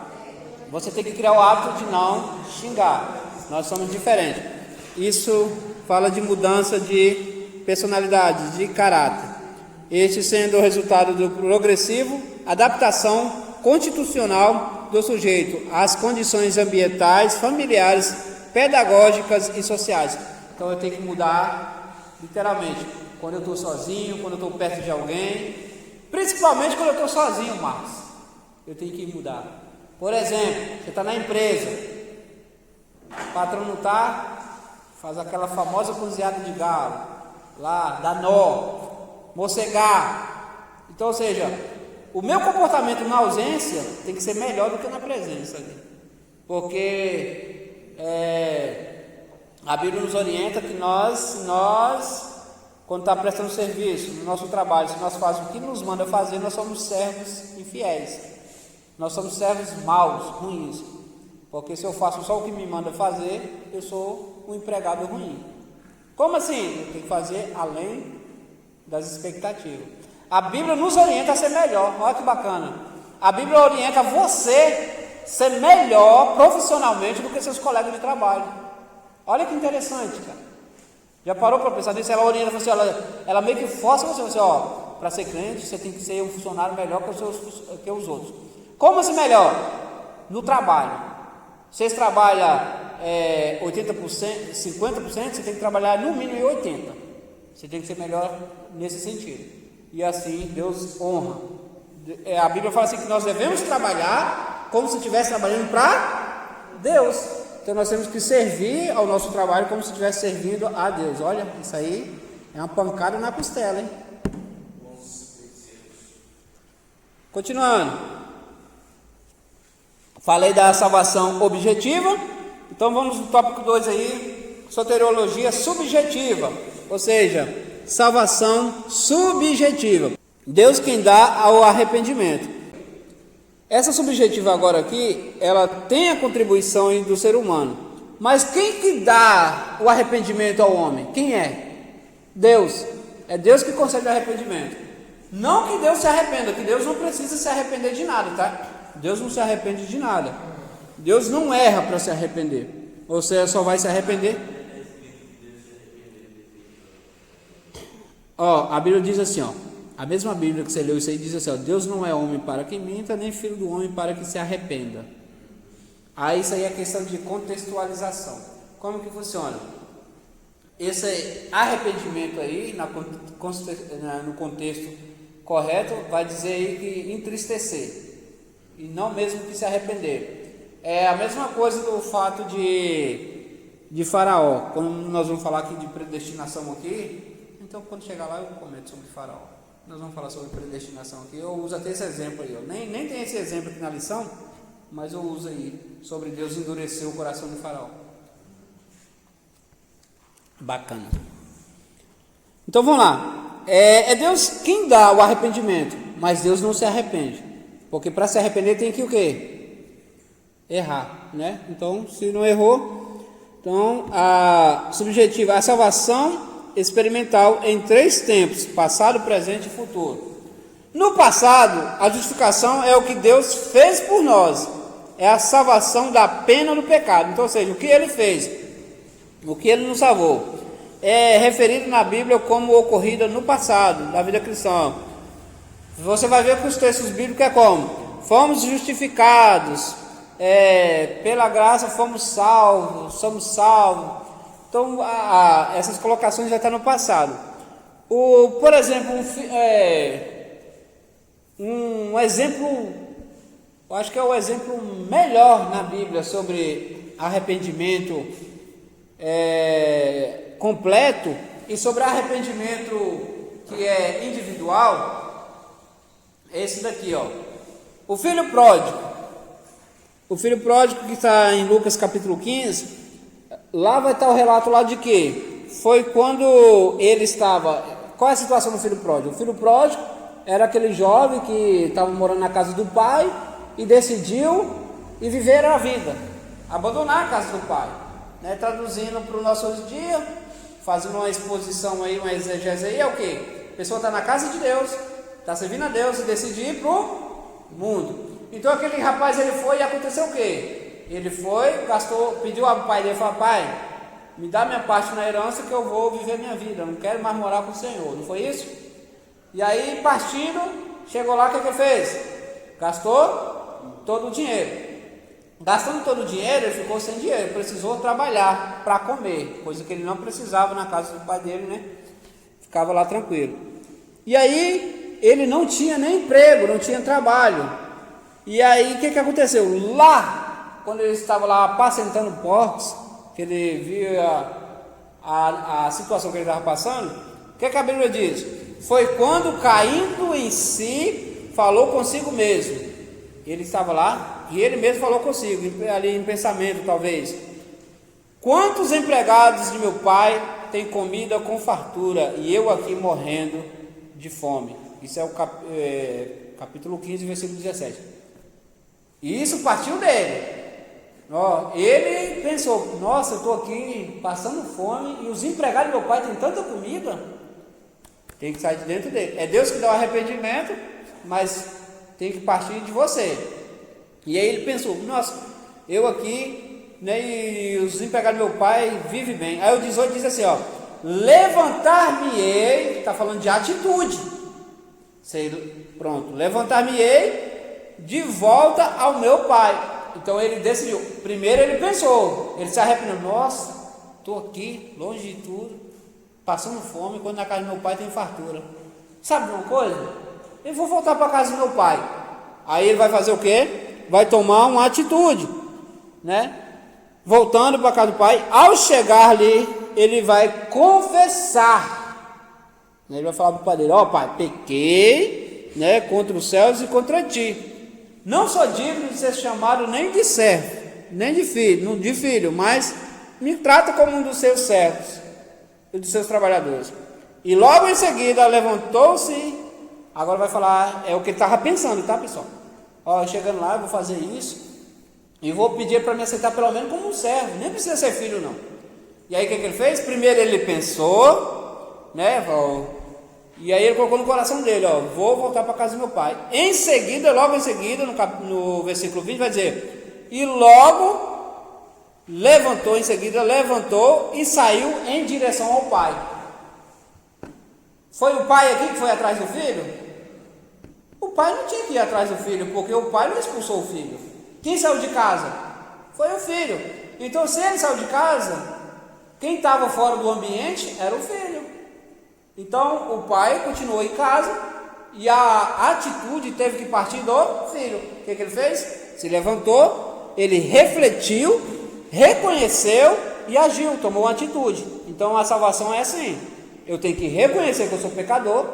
você tem que criar o hábito de não xingar. Nós somos diferentes. Isso fala de mudança de personalidade, de caráter. Este sendo o resultado do progressivo adaptação constitucional do sujeito às condições ambientais, familiares, pedagógicas e sociais. Então eu tenho que mudar literalmente. Quando eu estou sozinho, quando eu estou perto de alguém, principalmente quando eu estou sozinho, Marcos, eu tenho que mudar. Por exemplo, você está na empresa, o patrão não está, faz aquela famosa cozinhada de galo, lá, dá nó, mocegar. Então, ou seja, o meu comportamento na ausência tem que ser melhor do que na presença ali. Porque a Bíblia nos orienta que nós quando está prestando serviço no nosso trabalho, se nós fazemos o que nos manda fazer, nós somos servos infiéis. Nós somos servos maus, ruins. Porque se eu faço só o que me manda fazer, eu sou um empregado ruim. Como assim? Eu tenho que fazer além das expectativas. A Bíblia nos orienta a ser melhor. Olha que bacana. A Bíblia orienta você a ser melhor profissionalmente do que seus colegas de trabalho. Olha que interessante, cara. Já parou para pensar nisso? Ela orienta você, ela meio que força você, para ser crente, você tem que ser um funcionário melhor que os outros. Como assim melhor? No trabalho. Vocês trabalham 80%, 50%, você tem que trabalhar no mínimo em 80%. Você tem que ser melhor nesse sentido. E assim Deus honra. A Bíblia fala assim que nós devemos trabalhar como se estivesse trabalhando para Deus. Então nós temos que servir ao nosso trabalho como se estivesse servindo a Deus. Olha, isso aí é uma pancada na costela, hein? Continuando. Falei da salvação objetiva. Então vamos no tópico 2 aí. Soteriologia subjetiva. Ou seja, salvação subjetiva. Deus quem dá ao arrependimento. Essa subjetiva agora aqui, ela tem a contribuição do ser humano. Mas quem que dá o arrependimento ao homem? Quem é? Deus. É Deus que concede o arrependimento. Não que Deus se arrependa, que Deus não precisa se arrepender de nada, tá? Deus não se arrepende de nada. Deus não erra para se arrepender. Ou seja, só vai se arrepender. A Bíblia diz assim, a mesma Bíblia que você leu isso aí diz assim, Deus não é homem para que minta, nem filho do homem para que se arrependa. Aí isso aí é questão de contextualização. Como que funciona? Esse arrependimento aí, no contexto correto, vai dizer aí que entristecer, e não mesmo que se arrepender. É a mesma coisa do fato de Faraó. Quando nós vamos falar aqui de predestinação aqui, então quando chegar lá eu comento sobre Faraó. Nós vamos falar sobre predestinação aqui. Eu uso até esse exemplo aí. Nem tem esse exemplo aqui na lição, mas eu uso aí sobre Deus endurecer o coração de Faraó. Bacana. Então vamos lá. É Deus quem dá o arrependimento, mas Deus não se arrepende. Porque para se arrepender tem que o quê? Errar, né? Então, se não errou, então a subjetiva, a salvação experimental em 3 tempos, passado, presente e futuro. No passado, a justificação é o que Deus fez por nós, é a salvação da pena do pecado. Então, ou seja, o que Ele fez, o que Ele nos salvou, é referido na Bíblia como ocorrida no passado, da vida cristã. Você vai ver que os textos bíblicos é como? Fomos justificados, pela graça fomos salvos, somos salvos. Então, essas colocações já estão no passado. Por exemplo, um exemplo, eu acho que é o exemplo melhor na Bíblia sobre arrependimento completo e sobre arrependimento que é individual, é esse daqui, ó. O filho pródigo. O filho pródigo que está em Lucas capítulo 15, lá vai estar o relato lá de que foi quando ele estava... Qual é a situação do filho pródigo? O filho pródigo era aquele jovem que estava morando na casa do pai e decidiu e viver a vida, abandonar a casa do pai, né? Traduzindo para os nossos dias, fazendo uma exposição aí, uma exegese aí, é o que? A pessoa está na casa de Deus, está servindo a Deus e decidiu ir para o mundo. Então aquele rapaz, ele foi e aconteceu o quê? Ele foi, gastou, pediu ao pai dele, falou: pai, me dá minha parte na herança que eu vou viver minha vida, eu não quero mais morar com o Senhor, não foi isso? E aí, partindo, chegou lá, o que ele fez? Gastou todo o dinheiro. Gastando todo o dinheiro, ele ficou sem dinheiro, precisou trabalhar para comer, coisa que ele não precisava na casa do pai dele, né? Ficava lá tranquilo. E aí, ele não tinha nem emprego, não tinha trabalho. E aí, o que aconteceu? Lá, quando ele estava lá apacentando porcos, que ele viu a situação que ele estava passando, o que a Bíblia diz? Foi quando, caindo em si, falou consigo mesmo. Ele estava lá e ele mesmo falou consigo, ali em pensamento talvez: quantos empregados de meu pai têm comida com fartura e eu aqui morrendo de fome? Isso é o capítulo 15, versículo 17. E isso partiu dele. Ele pensou: nossa, eu estou aqui passando fome e os empregados do meu pai têm tanta comida. Tem que sair de dentro dele. É Deus que dá o arrependimento, mas tem que partir de você. E aí ele pensou: nossa, eu aqui, né, e os empregados do meu pai vivem bem. Aí o 18 diz assim, ó: levantar-me-ei, está falando de atitude. Pronto, levantar-me-ei de volta ao meu pai. Então ele decidiu. Primeiro ele pensou, ele se arrependeu: nossa, estou aqui, longe de tudo, passando fome, quando na casa do meu pai tem fartura. Sabe uma coisa? Eu vou voltar para a casa do meu pai. Aí ele vai fazer o quê? Vai tomar uma atitude, né? Voltando para a casa do pai, ao chegar ali, ele vai confessar. Ele vai falar para o pai dele: ó, pai, pequei, né, contra os céus e contra ti. Não sou digno de ser chamado nem de servo, nem de filho, mas me trata como um dos seus servos e dos seus trabalhadores. E logo em seguida levantou-se. Agora vai falar, é o que ele estava pensando, tá, pessoal? Ó, chegando lá, eu vou fazer isso e vou pedir para me aceitar pelo menos como um servo, nem precisa ser filho não. E aí o que ele fez? Primeiro ele pensou, né, e aí ele colocou no coração dele: ó, vou voltar para a casa do meu pai. Em seguida, logo em seguida, no versículo 20 vai dizer: e logo levantou, em seguida levantou e saiu em direção ao pai. Foi o pai aqui que foi atrás do filho? O pai não tinha que ir atrás do filho, porque o pai não expulsou o filho. Quem saiu de casa? Foi o filho. Então, se ele saiu de casa, quem estava fora do ambiente era o filho. Então, o pai continuou em casa e a atitude teve que partir do filho. O que ele fez? Se levantou, ele refletiu, reconheceu e agiu, tomou uma atitude. Então, a salvação é assim: eu tenho que reconhecer que eu sou pecador,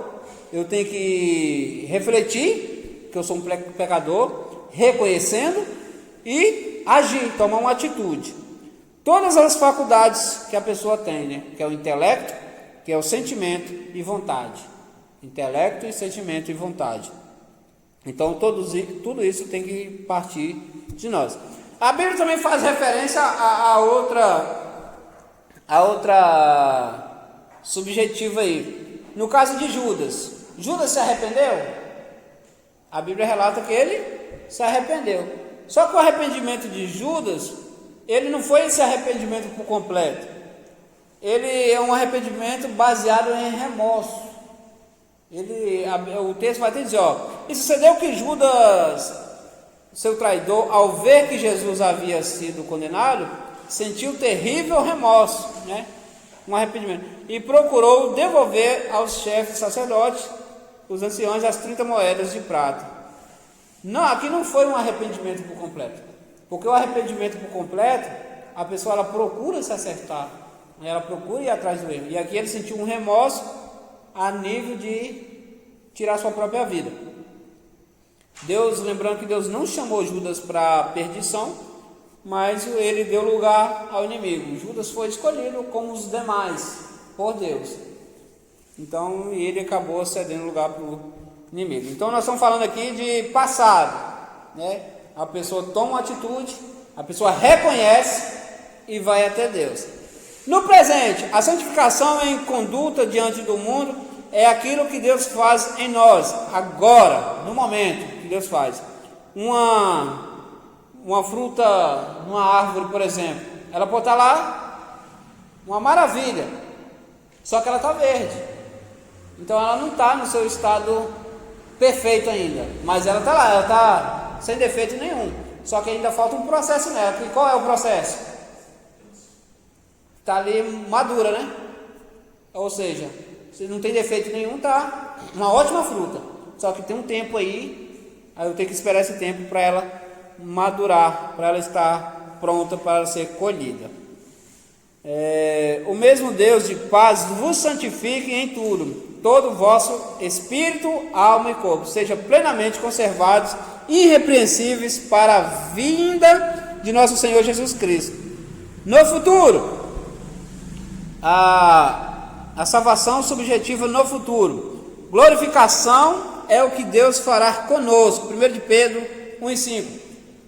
eu tenho que refletir que eu sou um pecador, reconhecendo e agir, tomar uma atitude. Todas as faculdades que a pessoa tem, né? Que é o intelecto, que é o sentimento e vontade. Intelecto e sentimento e vontade. Então tudo isso tem que partir de nós. A Bíblia também faz referência a outra subjetiva aí. No caso de Judas, Judas se arrependeu? A Bíblia relata que ele se arrependeu. Só que o arrependimento de Judas, ele não foi esse arrependimento por completo. Ele é um arrependimento baseado em remorso. O texto vai dizer, ó: e sucedeu que Judas, seu traidor, ao ver que Jesus havia sido condenado, sentiu terrível remorso, né? um arrependimento. E procurou devolver aos chefes sacerdotes, os anciões, as 30 moedas de prata. Não, aqui não foi um arrependimento por completo. Porque o arrependimento por completo, a pessoa ela procura se acertar, ela procura ir atrás do erro. E aqui ele sentiu um remorso a nível de tirar sua própria vida. Deus, lembrando que Deus não chamou Judas para perdição, mas ele deu lugar ao inimigo. Judas foi escolhido como os demais por Deus. Então ele acabou cedendo lugar para o inimigo. Então nós estamos falando aqui de passado, né? A pessoa toma uma atitude, a pessoa reconhece e vai até Deus. No presente, a santificação em conduta diante do mundo é aquilo que Deus faz em nós, agora, no momento que Deus faz. Uma fruta, uma árvore, por exemplo, ela pode estar lá, uma maravilha, só que ela está verde. Então ela não está no seu estado perfeito ainda, mas ela está lá, ela está sem defeito nenhum, só que ainda falta um processo nela. E qual é o processo? Está ali madura, né? Ou seja, se não tem defeito nenhum, tá uma ótima fruta, só que tem um tempo aí eu tenho que esperar esse tempo para ela madurar, para ela estar pronta para ser colhida. O mesmo Deus de paz vos santifique em tudo, todo o vosso espírito, alma e corpo seja plenamente conservados, irrepreensíveis para a vinda de nosso Senhor Jesus Cristo. No futuro, a salvação subjetiva no futuro. Glorificação é o que Deus fará conosco. 1 de Pedro 1,5.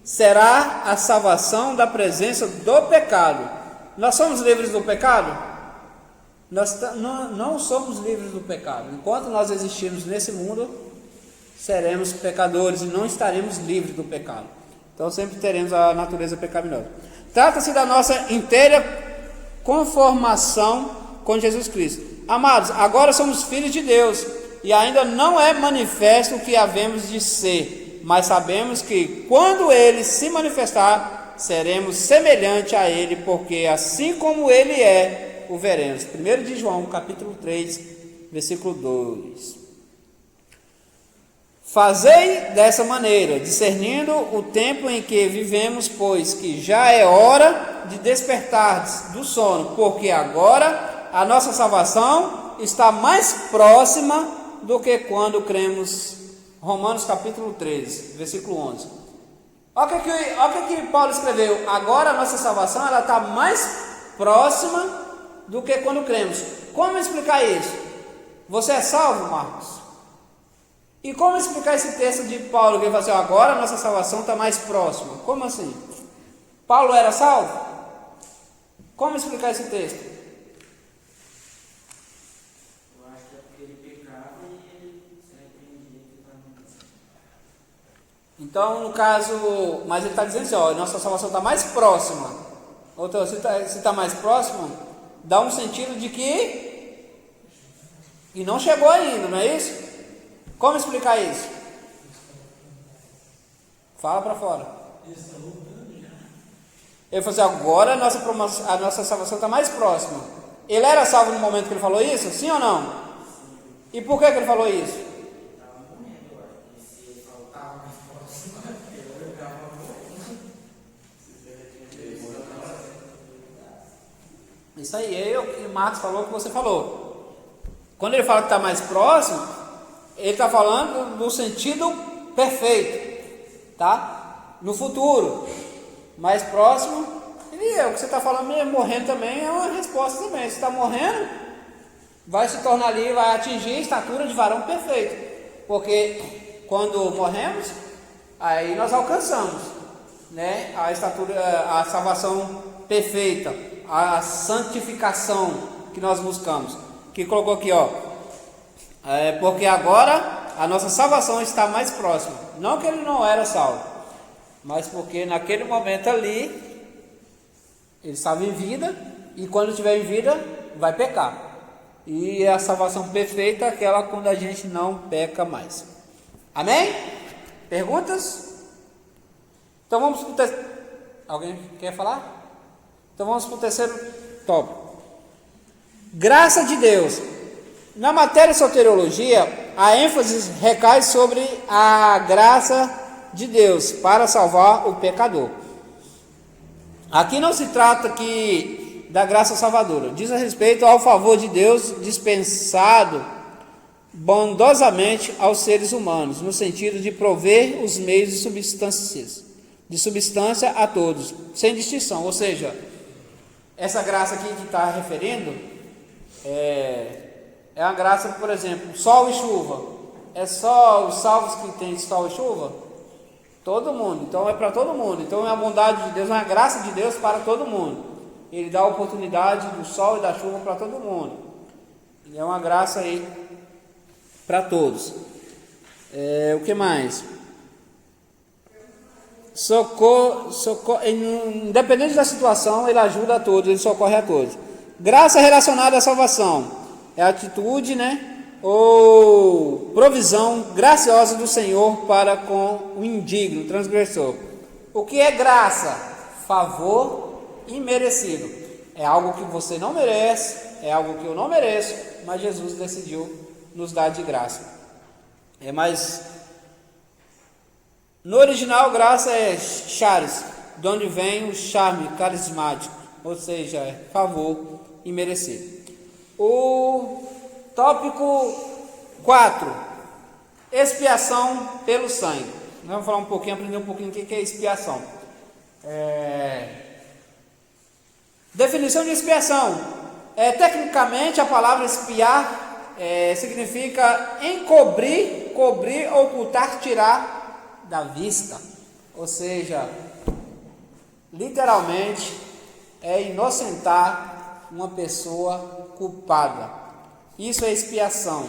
Será a salvação da presença do pecado. Nós somos livres do pecado? Nós não somos livres do pecado. Enquanto nós existirmos nesse mundo, seremos pecadores e não estaremos livres do pecado. Então sempre teremos a natureza pecaminosa. Trata-se da nossa inteira conformação com Jesus Cristo. Amados, agora somos filhos de Deus e ainda não é manifesto o que havemos de ser, mas sabemos que quando Ele se manifestar, seremos semelhante a Ele, porque assim como Ele é, o veremos. 1 de João, capítulo 3, versículo 2. Fazei dessa maneira, discernindo o tempo em que vivemos, pois que já é hora de despertardes do sono, porque agora a nossa salvação está mais próxima do que quando cremos. Romanos capítulo 13, versículo 11. Olha o que Paulo escreveu. Agora a nossa salvação ela está mais próxima do que quando cremos. Como explicar isso? Você é salvo, Marcos? E como explicar esse texto de Paulo, que ele fala assim, agora a nossa salvação está mais próxima? Como assim? Paulo era salvo? Como explicar esse texto? Eu acho que é porque ele pecava e ele se arrependia. Então, no caso, mas ele está dizendo assim, ó, nossa salvação está mais próxima. Então, se está mais próxima, dá um sentido de que e não chegou ainda, não é isso? Como explicar isso? Fala para fora. Ele falou assim, agora a nossa salvação está mais próxima. Ele era salvo no momento que ele falou isso? Sim ou não? E por que ele falou isso? Isso aí, o Marcos falou o que você falou. Quando ele fala que está mais próximo, ele está falando no sentido perfeito, tá? No futuro, mais próximo. E o que você está falando mesmo, morrendo também é uma resposta também. Se está morrendo, vai se tornar ali, vai atingir a estatura de varão perfeito. Porque quando morremos, aí nós alcançamos, né? A estatura, a salvação perfeita, a santificação que nós buscamos. Que colocou aqui, ó. Porque agora a nossa salvação está mais próxima. Não que ele não era salvo, mas porque naquele momento ali ele estava em vida, e quando estiver em vida vai pecar. E a salvação perfeita é aquela quando a gente não peca mais. Amém? Perguntas? Então vamos para o terceiro. Alguém quer falar? Então vamos para o terceiro tópico. Graça de Deus. Na matéria soteriologia, a ênfase recai sobre a graça de Deus para salvar o pecador. Aqui não se trata da graça salvadora, diz a respeito ao favor de Deus dispensado bondosamente aos seres humanos, no sentido de prover os meios de substância a todos, sem distinção. Ou seja, essa graça aqui que está referindo é uma graça, por exemplo, sol e chuva. É só os salvos que têm sol e chuva? Todo mundo. Então é para todo mundo. Então é a bondade de Deus, é a graça de Deus para todo mundo. Ele dá a oportunidade do sol e da chuva para todo mundo. E é uma graça aí para todos. O que mais? Socorro, independente da situação, ele ajuda a todos, ele socorre a todos. Graça relacionada à salvação é a atitude, ou provisão graciosa do Senhor para com o indigno, o transgressor. O que é graça? Favor imerecido. É algo que você não merece, é algo que eu não mereço, mas Jesus decidiu nos dar de graça. Mas no original, graça é charis, de onde vem o charme carismático, ou seja, é favor imerecido. O tópico 4, expiação pelo sangue. Nós vamos falar aprender um pouquinho o que é expiação. Definição de expiação. Tecnicamente, a palavra expiar significa encobrir, cobrir, ocultar, tirar da vista. Ou seja, literalmente, é inocentar uma pessoa culpada. Isso é expiação.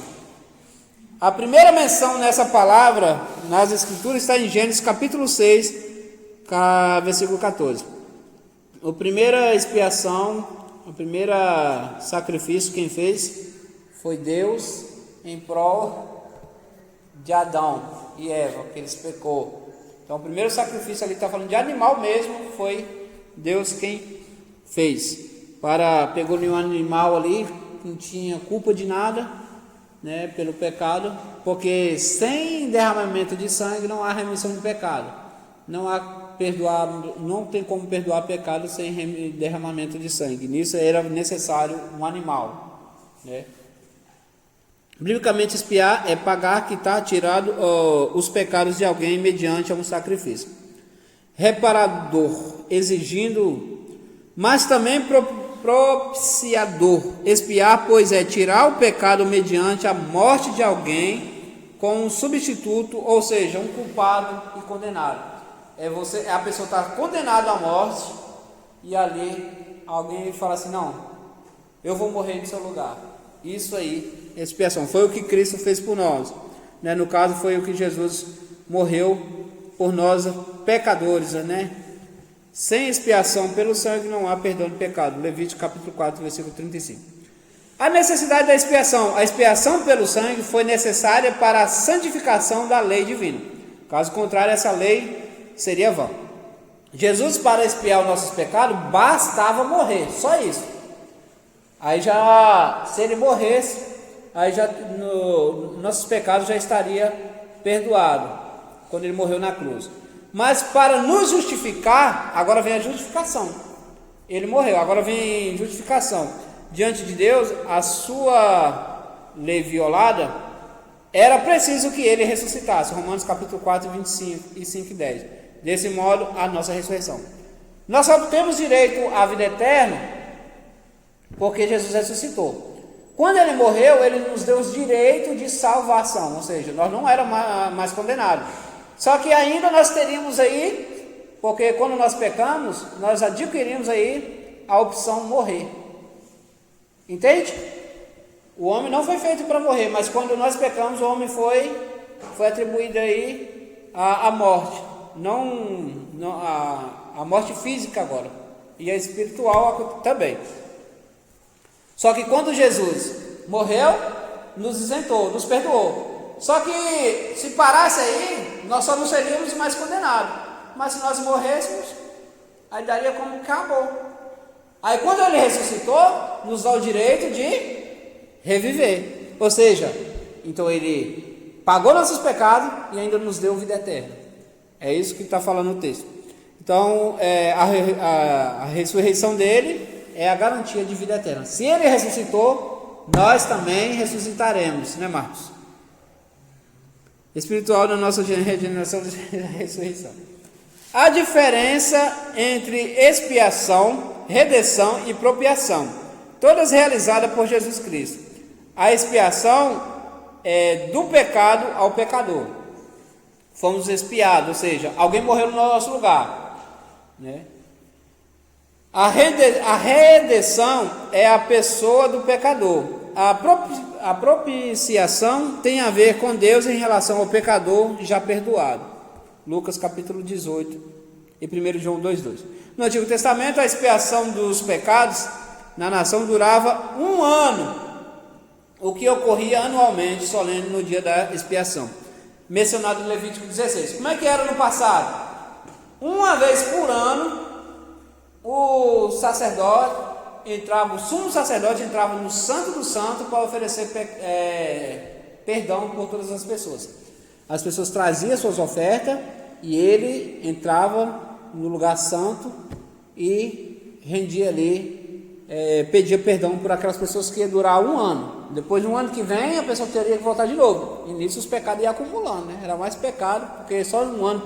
A primeira menção nessa palavra nas Escrituras está em Gênesis capítulo 6, versículo 14. A primeira expiação, o primeiro sacrifício quem fez foi Deus em prol de Adão e Eva, que eles pecou. Então o primeiro sacrifício ali está falando de animal mesmo, foi Deus quem fez. Pegou um animal ali, não tinha culpa de nada, pelo pecado, porque sem derramamento de sangue não há remissão de pecado. Não tem como perdoar pecado sem derramamento de sangue. Nisso era necessário um animal. Biblicamente, expiar é pagar, quitar, tirado os pecados de alguém mediante um sacrifício. Reparador, exigindo, mas também propiciador. Expiar, pois, é tirar o pecado mediante a morte de alguém com um substituto, ou seja, um culpado e condenado. A pessoa está condenada à morte e ali alguém fala assim: não, eu vou morrer em seu lugar. Isso aí é expiação. Foi o que Cristo fez por nós. No caso, foi o que Jesus morreu por nós, pecadores. Sem expiação pelo sangue não há perdão de pecado. Levítico capítulo 4, versículo 35. A necessidade da expiação. A expiação pelo sangue foi necessária para a santificação da lei divina. Caso contrário, essa lei seria vã. Jesus, para expiar os nossos pecados, bastava morrer, só isso. Aí se ele morresse, aí nossos pecados já estaria perdoado quando ele morreu na cruz. Mas para nos justificar, agora vem a justificação. Ele morreu, agora vem justificação. Diante de Deus, a sua lei violada, era preciso que ele ressuscitasse. Romanos capítulo 4, 25 e 5 e 10. Desse modo, a nossa ressurreição. Nós só temos direito à vida eterna porque Jesus ressuscitou. Quando ele morreu, ele nos deu os direitos de salvação, ou seja, nós não éramos mais condenados. Só que ainda nós teríamos aí, porque quando nós pecamos, nós adquirimos aí a opção morrer. Entende? O homem não foi feito para morrer, mas quando nós pecamos, o homem foi atribuído aí a morte. Não a morte física agora, e a espiritual também. Só que quando Jesus morreu, nos isentou, nos perdoou. Só que se parasse aí, nós só não seríamos mais condenados. Mas se nós morrêssemos, aí daria como que acabou. Aí quando ele ressuscitou, nos dá o direito de reviver. Ou seja, então ele pagou nossos pecados e ainda nos deu vida eterna. É isso que está falando o texto. Então, a ressurreição dele é a garantia de vida eterna. Se ele ressuscitou, nós também ressuscitaremos, né, Marcos? Espiritual na nossa regeneração e ressurreição. A diferença entre expiação, redenção e propiação, todas realizadas por Jesus Cristo. A expiação é do pecado ao pecador. Fomos expiados, ou seja, alguém morreu no nosso lugar, né? A redenção é a pessoa do pecador. A propiciação tem a ver com Deus em relação ao pecador já perdoado. Lucas capítulo 18 e 1 João 2,2. No Antigo Testamento, a expiação dos pecados na nação durava 1 ano, o que ocorria anualmente, solene no dia da expiação, mencionado em Levítico 16. Como é que era no passado? Uma vez por ano, o sacerdote entrava, o sumo sacerdote entrava no Santo do Santo para oferecer perdão por todas as pessoas. As pessoas traziam suas ofertas e ele entrava no lugar santo e rendia ali, pedia perdão por aquelas pessoas que ia durar 1 ano. Depois de 1 ano que vem, a pessoa teria que voltar de novo. E nisso os pecados iam acumulando, né? Era mais pecado, porque só 1 ano,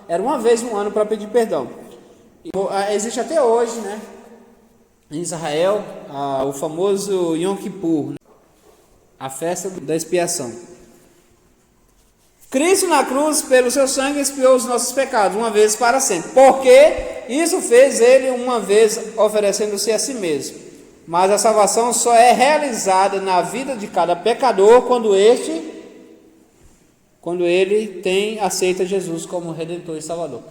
era uma vez 1 ano para pedir perdão. Existe até hoje, né, em Israel, o famoso Yom Kippur, né? A festa da expiação. Cristo na cruz, pelo seu sangue, expiou os nossos pecados, uma vez para sempre. Porque isso fez ele uma vez, oferecendo-se a si mesmo. Mas a salvação só é realizada na vida de cada pecador quando ele aceita Jesus como Redentor e Salvador.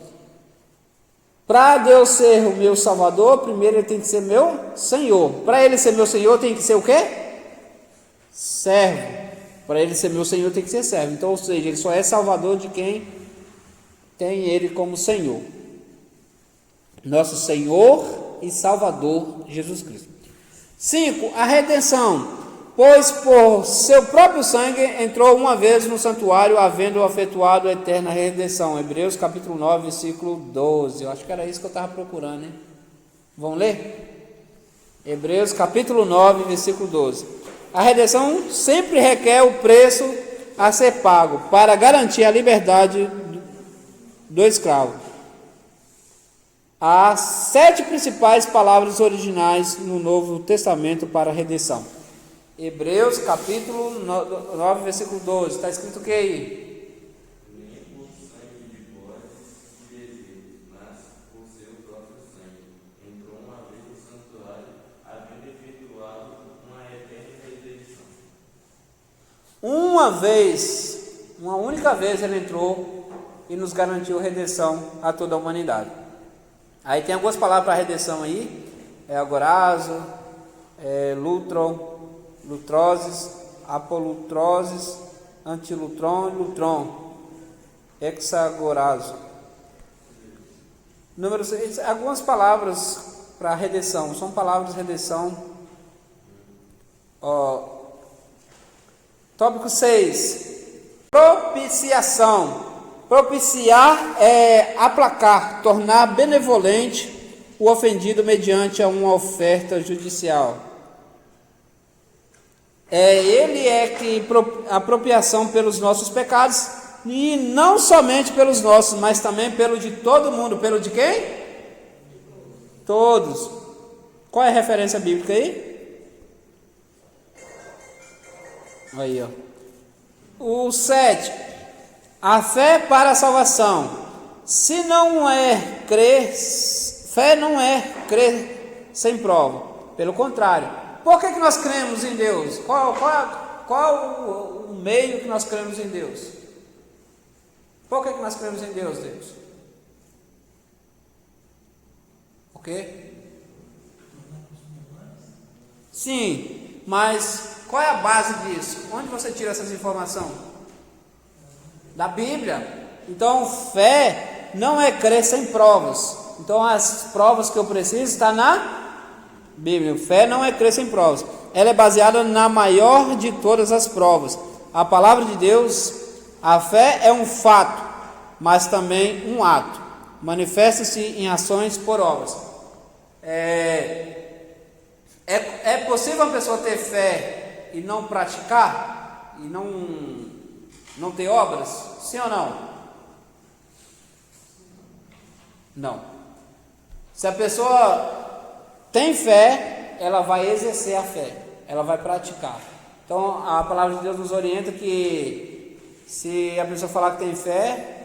Para Deus ser o meu Salvador, primeiro ele tem que ser meu Senhor. Para ele ser meu Senhor, tem que ser o quê? Servo. Para ele ser meu Senhor, tem que ser servo. Então, ou seja, ele só é Salvador de quem tem ele como Senhor. Nosso Senhor e Salvador, Jesus Cristo. 5. A redenção. Pois por seu próprio sangue entrou uma vez no santuário, havendo efetuado a eterna redenção. Hebreus capítulo 9, versículo 12. Eu acho que era isso que eu estava procurando, hein? Vamos ler? Hebreus capítulo 9, versículo 12. A redenção sempre requer o preço a ser pago para garantir a liberdade do escravo. Há 7 principais palavras originais no Novo Testamento para a redenção. Hebreus capítulo 9, versículo 12. Está escrito o que aí? Nem por sangue de bodes e bezerros, mas por seu próprio sangue. Entrou uma vez no santuário, havendo efetuado uma eterna redenção. Uma única vez ele entrou e nos garantiu redenção a toda a humanidade. Aí tem algumas palavras para redenção aí. Agorazo, lutron, lutroses, apolutroses, antilutron e lutron, hexagorazo. Número 6, algumas palavras para redenção, são palavras de redenção. Tópico 6, propiciação. Propiciar é aplacar, tornar benevolente o ofendido mediante uma oferta judicial. Ele é que apropriação pelos nossos pecados, e não somente pelos nossos, mas também pelo de todo mundo. Pelo de quem? Todos. Qual é a referência bíblica aí? Aí, ó. O 7. A fé para a salvação. Se não é crer, fé não é crer sem prova. Pelo contrário. Por que nós cremos em Deus? Qual o meio que nós cremos em Deus? Por que nós cremos em Deus? O quê? Sim, mas qual é a base disso? Onde você tira essas informações? Da Bíblia. Então, fé não é crer sem provas. Então, as provas que eu preciso estão na bíblico. Fé não é crer sem provas. Ela é baseada na maior de todas as provas. A palavra de Deus, a fé é um fato, mas também um ato. Manifesta-se em ações por obras. É possível uma pessoa ter fé e não praticar? E não ter obras? Sim ou não? Não. Se a pessoa tem fé, ela vai exercer a fé, ela vai praticar. Então a palavra de Deus nos orienta que se a pessoa falar que tem fé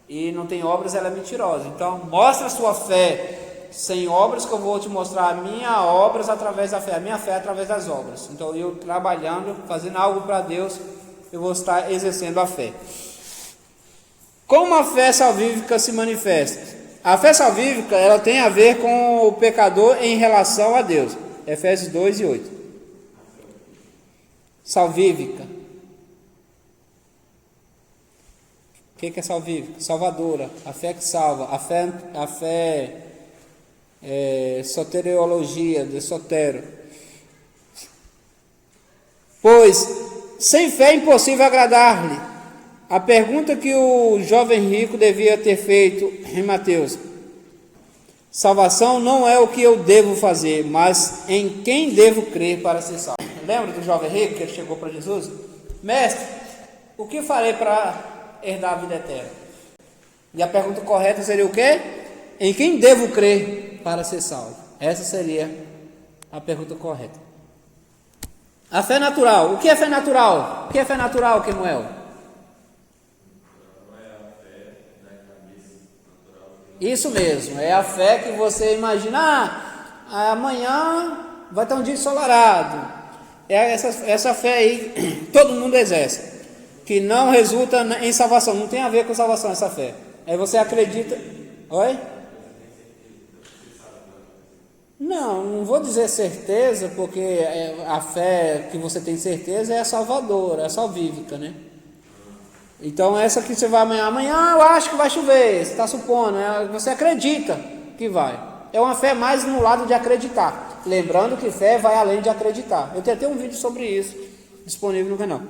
e não tem obras, ela é mentirosa. Então mostra a sua fé sem obras, que eu vou te mostrar a minha obras através da fé, a minha fé através das obras. Então eu trabalhando, fazendo algo para Deus, eu vou estar exercendo a fé. Como a fé salvífica se manifesta? A fé salvífica, ela tem a ver com o pecador em relação a Deus. Efésios 2:8. Salvífica. O que é salvífica? Salvadora. A fé que salva. A fé soteriologia, de sotero. Pois sem fé é impossível agradar-lhe. A pergunta que o jovem rico devia ter feito em Mateus: salvação não é o que eu devo fazer, mas em quem devo crer para ser salvo. Lembra do jovem rico que ele chegou para Jesus? Mestre, o que farei para herdar a vida eterna? E a pergunta correta seria o quê? Em quem devo crer para ser salvo? Essa seria a pergunta correta. A fé natural. O que é fé natural? O que é fé natural, Kemuel? Isso mesmo, é a fé que você imagina, amanhã vai estar um dia ensolarado. É essa fé aí, todo mundo exerce, que não resulta em salvação, não tem a ver com salvação essa fé. Aí você acredita... Oi? Não vou dizer certeza, porque a fé que você tem certeza é a salvadora, é a salvífica, né? Então essa que você vai amanhã eu acho que vai chover, você está supondo, você acredita que vai. É uma fé mais no lado de acreditar. Lembrando que fé vai além de acreditar. Eu tenho até um vídeo sobre isso, disponível no canal.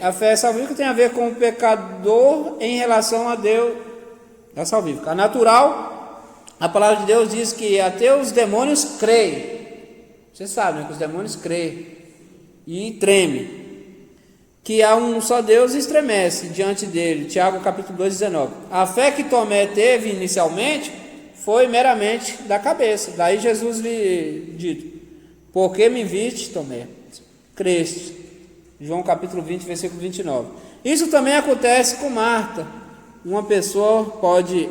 A fé salvífica tem a ver com o pecador em relação a Deus, a salvífica. A natural, a palavra de Deus diz que até os demônios creem. Você sabe, né, que os demônios creem e tremem. Que há um só Deus e estremece diante dele. Tiago capítulo 2:19. A fé que Tomé teve inicialmente foi meramente da cabeça. Daí Jesus lhe dito: por que me viste, Tomé? Creste. João capítulo 20, versículo 29. Isso também acontece com Marta. Uma pessoa pode,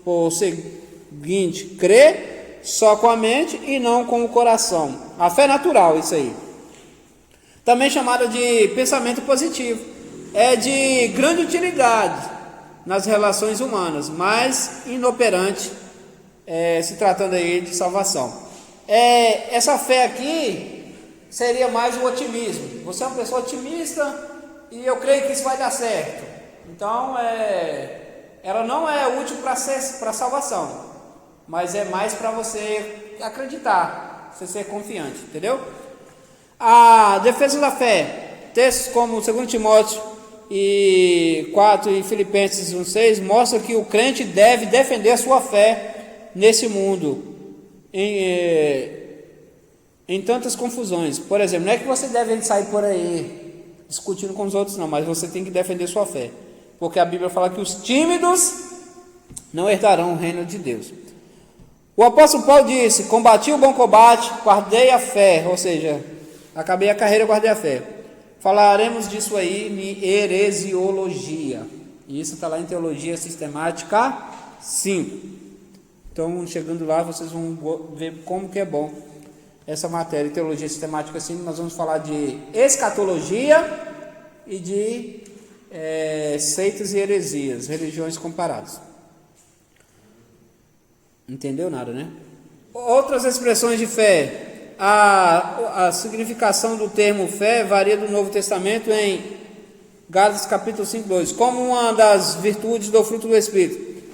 por seguinte, crer só com a mente e não com o coração. A fé natural, isso aí. Também chamada de pensamento positivo. É de grande utilidade nas relações humanas, mas inoperante, se tratando aí de salvação. Essa fé aqui seria mais o otimismo. Você é uma pessoa otimista e eu creio que isso vai dar certo. Então, ela não é útil para salvação, mas é mais para você acreditar, você ser confiante, entendeu? A defesa da fé, textos como 2 Timóteo 4 e Filipenses 1:6 mostram que o crente deve defender a sua fé nesse mundo em tantas confusões. Por exemplo, não é que você deve sair por aí discutindo com os outros não, mas você tem que defender sua fé, porque a Bíblia fala que os tímidos não herdarão o reino de Deus. O apóstolo Paulo disse: combati o bom combate, guardei a fé, ou seja, acabei a carreira, guardei a fé. Falaremos disso aí em heresiologia. E isso está lá em Teologia Sistemática 5. Então, chegando lá, vocês vão ver como que é bom essa matéria. Teologia Sistemática 5, nós vamos falar de escatologia e de seitas e heresias, religiões comparadas. Entendeu nada, né? Outras expressões de fé. A significação do termo fé varia do Novo Testamento em Gálatas capítulo 5:2, como uma das virtudes do fruto do Espírito.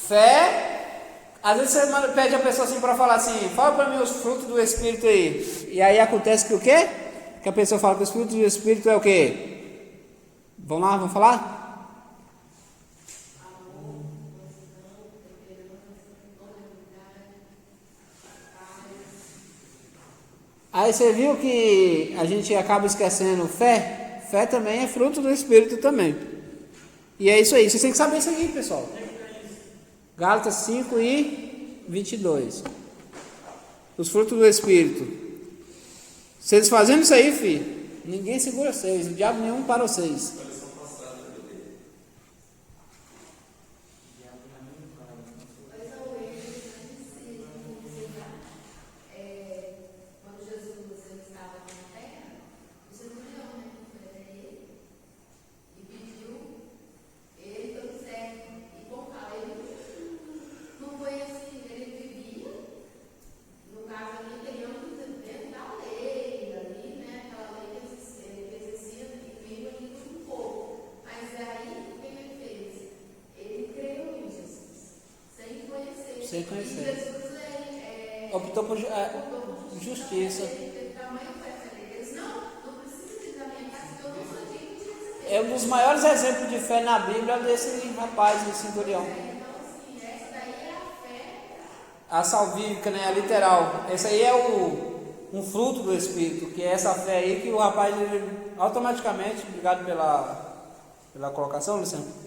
Fé, Às vezes você pede a pessoa assim para falar assim, fala para mim os frutos do Espírito aí. E aí acontece que o quê? Que a pessoa fala que os frutos do Espírito é o quê? Vamos lá, vamos falar? Aí você viu que a gente acaba esquecendo fé? Fé também é fruto do Espírito também. E é isso aí, vocês têm que saber isso aí, pessoal. Gálatas 5 e 22. Os frutos do Espírito. Vocês fazendo isso aí, filho, ninguém segura vocês, o diabo nenhum para vocês. Sem conhecer. Optou por justiça. É um dos maiores exemplos de fé na Bíblia desse rapaz, desse centurião. A salvífica, né? A literal. Esse aí é um fruto do Espírito, que é essa fé aí que o rapaz ele, automaticamente, obrigado pela colocação, Luciano,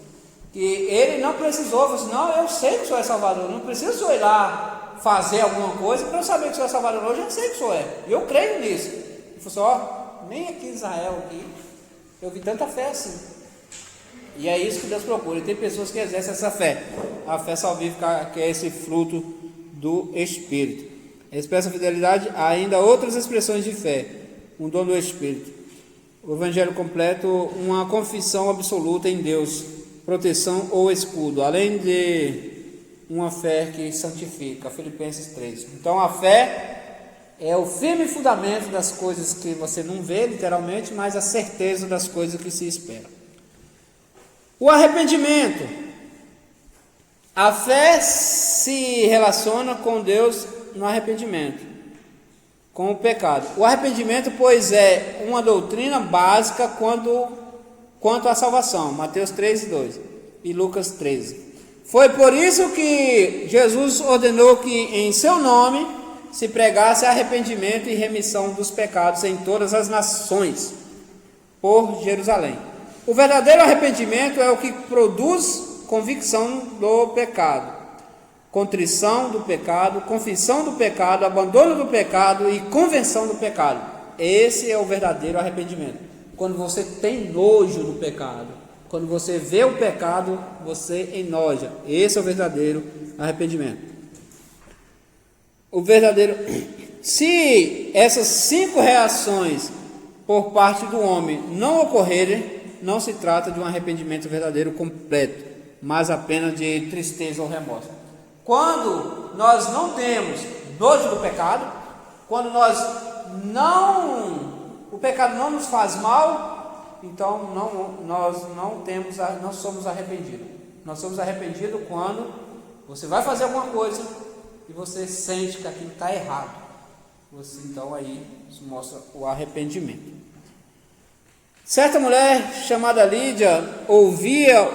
que ele não precisou, falou assim, não, eu sei que o senhor é Salvador, não precisa o senhor ir lá fazer alguma coisa para eu saber que o senhor é Salvador, eu já sei que o senhor é, eu creio nisso. Ele falou assim, ó, nem aqui em Israel, aqui, eu vi tanta fé assim. E é isso que Deus procura, e tem pessoas que exercem essa fé, a fé salvífica, que é esse fruto do Espírito. Expressa fidelidade, há ainda outras expressões de fé, um dom do Espírito, o Evangelho completo, uma confissão absoluta em Deus, proteção ou escudo, além de uma fé que santifica, Filipenses 3. Então a fé é o firme fundamento das coisas que você não vê literalmente, mas a certeza das coisas que se espera. O arrependimento. A fé se relaciona com Deus no arrependimento, com o pecado. O arrependimento, pois, é uma doutrina básica quanto à salvação, Mateus 3:2 e Lucas 13. Foi por isso que Jesus ordenou que em seu nome se pregasse arrependimento e remissão dos pecados em todas as nações, por Jerusalém. O verdadeiro arrependimento é o que produz convicção do pecado, contrição do pecado, confissão do pecado, abandono do pecado e convenção do pecado. Esse é o verdadeiro arrependimento. Quando você tem nojo do pecado, quando você vê o pecado, você enoja. Esse é o verdadeiro arrependimento. O verdadeiro. Se essas 5 reações por parte do homem não ocorrerem, não se trata de um arrependimento verdadeiro completo, mas apenas de tristeza ou remorso. Quando nós não temos nojo do pecado, quando o pecado não nos faz mal, então nós não somos arrependidos. Nós somos arrependidos quando você vai fazer alguma coisa e você sente que aquilo está errado. Então aí isso mostra o arrependimento. Certa mulher chamada Lídia ouvia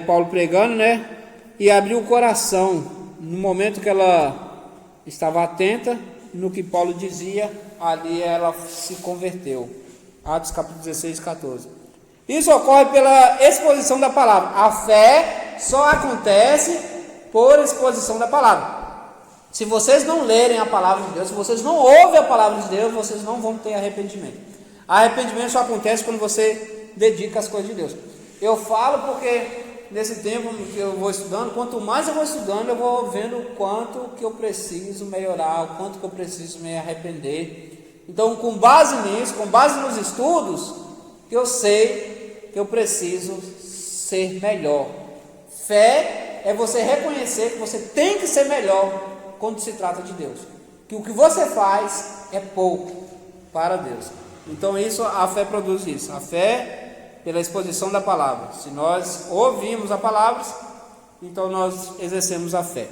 Paulo pregando, né? E abriu o coração no momento que ela estava atenta no que Paulo dizia. Ali ela se converteu. Atos capítulo 16, 14. Isso ocorre pela exposição da palavra. A fé só acontece por exposição da palavra. Se vocês não lerem a palavra de Deus, se vocês não ouvem a palavra de Deus, vocês não vão ter arrependimento. Arrependimento só acontece quando você dedica as coisas de Deus. Eu falo porque nesse tempo que eu vou estudando, quanto mais eu vou estudando, eu vou vendo o quanto que eu preciso melhorar, o quanto que eu preciso me arrepender. Então, com base nisso, com base nos estudos, que eu sei que eu preciso ser melhor. Fé é você reconhecer que você tem que ser melhor quando se trata de Deus. Que o que você faz é pouco para Deus. Então, a fé produz isso. A fé pela exposição da palavra. Se nós ouvimos a palavra, então nós exercemos a fé.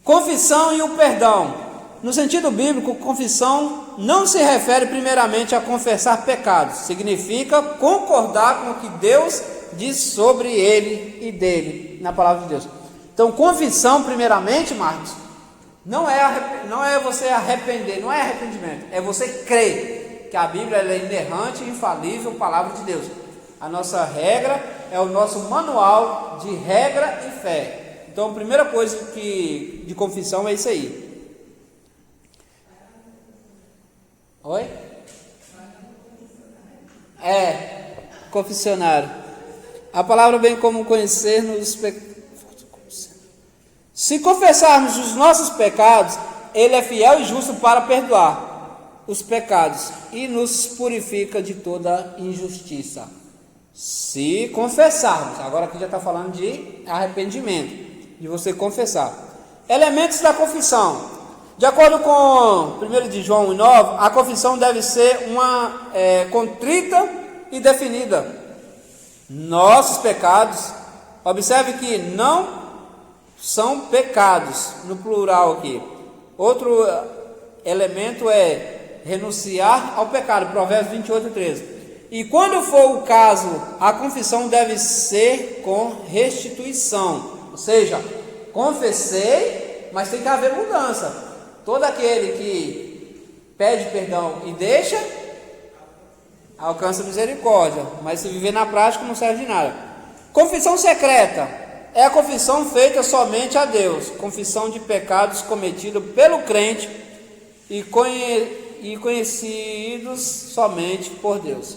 Confissão e o perdão. No sentido bíblico, confissão não se refere primeiramente a confessar pecados. Significa concordar com o que Deus diz sobre ele e dele, na palavra de Deus. Então, confissão, primeiramente, Marcos, não é você arrepender, não é arrependimento, é você crer que a Bíblia é inerrante, infalível, palavra de Deus. A nossa regra é o nosso manual de regra e fé. Então, a primeira coisa de confissão é isso aí. Oi? Confessionário. A palavra bem como conhecer-nos. Se confessarmos os nossos pecados, Ele é fiel e justo para perdoar os pecados e nos purifica de toda injustiça. Se confessarmos, agora aqui já está falando de arrependimento, de você confessar. Elementos da confissão. De acordo com 1 de João 9, a confissão deve ser uma contrita e definida. Nossos pecados, observe que não são pecados, no plural aqui. Outro elemento é renunciar ao pecado, Provérbios 28, 13. E quando for o caso, a confissão deve ser com restituição. Ou seja, confessei, mas tem que haver mudança. Todo aquele que pede perdão e deixa, alcança misericórdia, mas se viver na prática não serve de nada. Confissão secreta é a confissão feita somente a Deus, confissão de pecados cometidos pelo crente e conhecidos somente por Deus.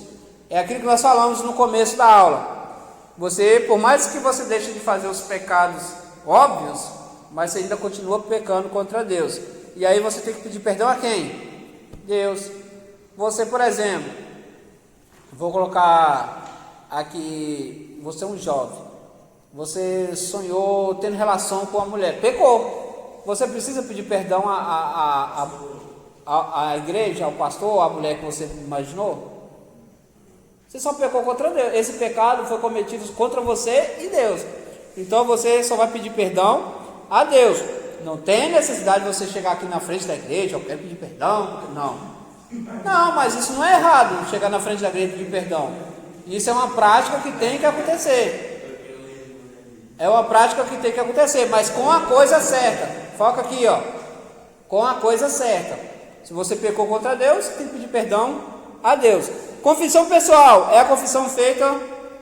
É aquilo que nós falamos no começo da aula. Você, por mais que você deixe de fazer os pecados óbvios, mas você ainda continua pecando contra Deus. E aí você tem que pedir perdão a quem? Deus. Você, por exemplo, vou colocar aqui, você é um jovem, você sonhou tendo relação com a mulher, pecou. Você precisa pedir perdão à igreja, ao pastor, à mulher que você imaginou? Você só pecou contra Deus. Esse pecado foi cometido contra você e Deus. Então você só vai pedir perdão a Deus. Não tem necessidade de você chegar aqui na frente da igreja, eu quero pedir perdão, não. Não, mas isso não é errado, chegar na frente da igreja e pedir perdão. Isso é uma prática que tem que acontecer. É uma prática que tem que acontecer, mas com a coisa certa. Foca aqui, ó. Com a coisa certa. Se você pecou contra Deus, tem que pedir perdão a Deus. Confissão pessoal é a confissão feita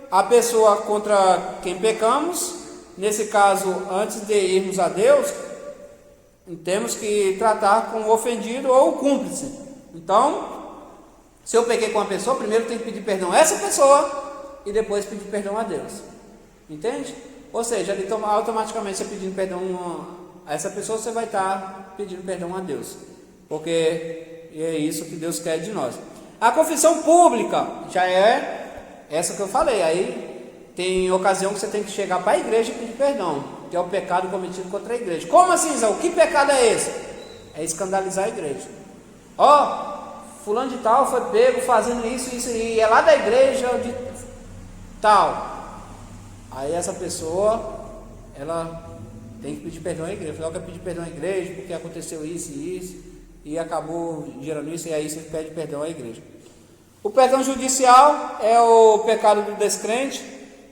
à pessoa contra quem pecamos. Nesse caso, antes de irmos a Deus, temos que tratar com o ofendido ou o cúmplice. Então, se eu pequei com uma pessoa, primeiro tem que pedir perdão a essa pessoa e depois pedir perdão a Deus. Entende? Ou seja, automaticamente você pedindo perdão a essa pessoa, você vai estar pedindo perdão a Deus. Porque é isso que Deus quer de nós. A confissão pública já é essa que eu falei. Aí tem ocasião que você tem que chegar para a igreja e pedir perdão, que é o pecado cometido contra a igreja. Como assim, Zé? Que pecado é esse? É escandalizar a igreja. Fulano de tal foi pego fazendo isso e é lá da igreja de tal. Aí essa pessoa, ela tem que pedir perdão à igreja. Ela quer pedir perdão à igreja porque aconteceu isso e isso, e acabou gerando isso, e aí você pede perdão à igreja. O perdão judicial é o pecado do descrente.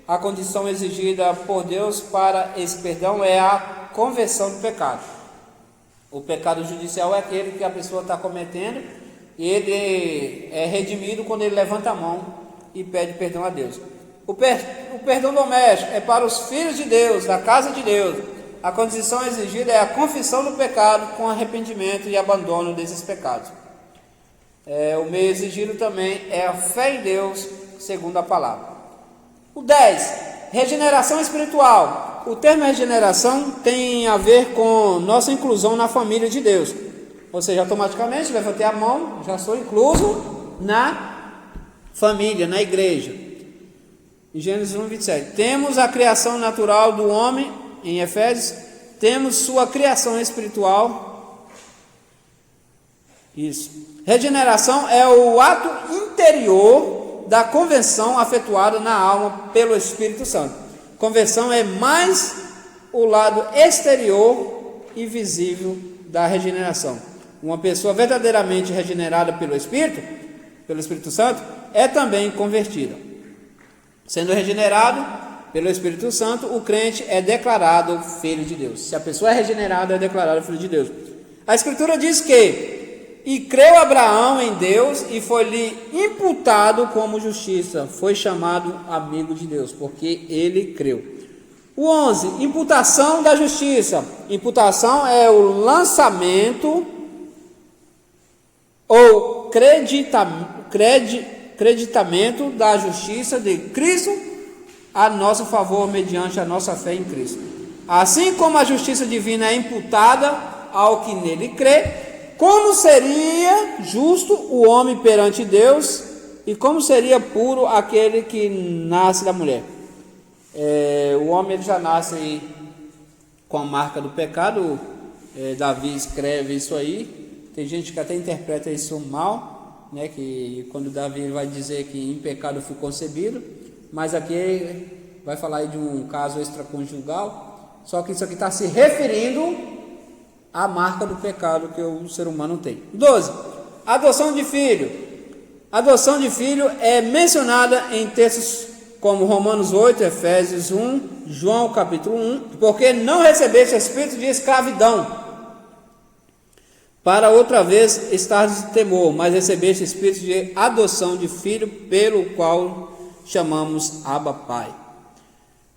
A condição exigida por Deus para esse perdão é a conversão do pecado. O pecado judicial é aquele que a pessoa está cometendo e ele é redimido quando ele levanta a mão e pede perdão a Deus. O perdão doméstico é para os filhos de Deus, da casa de Deus. A condição exigida é a confissão do pecado com arrependimento e abandono desses pecados. O meio exigido também é a fé em Deus, segundo a palavra. O 10, regeneração espiritual. O termo regeneração tem a ver com nossa inclusão na família de Deus. Ou seja, automaticamente levantei a mão, já sou incluso na família, na igreja. Em Gênesis 1, 27. Temos a criação natural do homem, em Efésios. Temos sua criação espiritual. Isso. Regeneração é o ato interior da conversão efetuada na alma pelo Espírito Santo. Conversão é mais o lado exterior e visível da regeneração. Uma pessoa verdadeiramente regenerada pelo Espírito Santo, é também convertida. Sendo regenerado pelo Espírito Santo, o crente é declarado filho de Deus. Se a pessoa é regenerada, é declarado filho de Deus. A Escritura diz que: e creu Abraão em Deus, e foi-lhe imputado como justiça. Foi chamado amigo de Deus, porque ele creu. O 11, imputação da justiça. Imputação é o lançamento ou creditamento da justiça de Cristo a nosso favor mediante a nossa fé em Cristo. Assim como a justiça divina é imputada ao que nele crê, como seria justo o homem perante Deus e como seria puro aquele que nasce da mulher? O homem ele já nasce aí com a marca do pecado. Davi escreve isso aí. Tem gente que até interpreta isso mal, né? Que quando Davi vai dizer que em pecado fui concebido, mas aqui vai falar aí de um caso extraconjugal. Só que isso aqui está se referindo à marca do pecado que o ser humano tem. 12. Adoção de filho. Adoção de filho é mencionada em textos como Romanos 8, Efésios 1, João capítulo 1, porque não recebeste espírito de escravidão, para outra vez estar de temor, mas recebeste espírito de adoção de filho, pelo qual chamamos Abba Pai.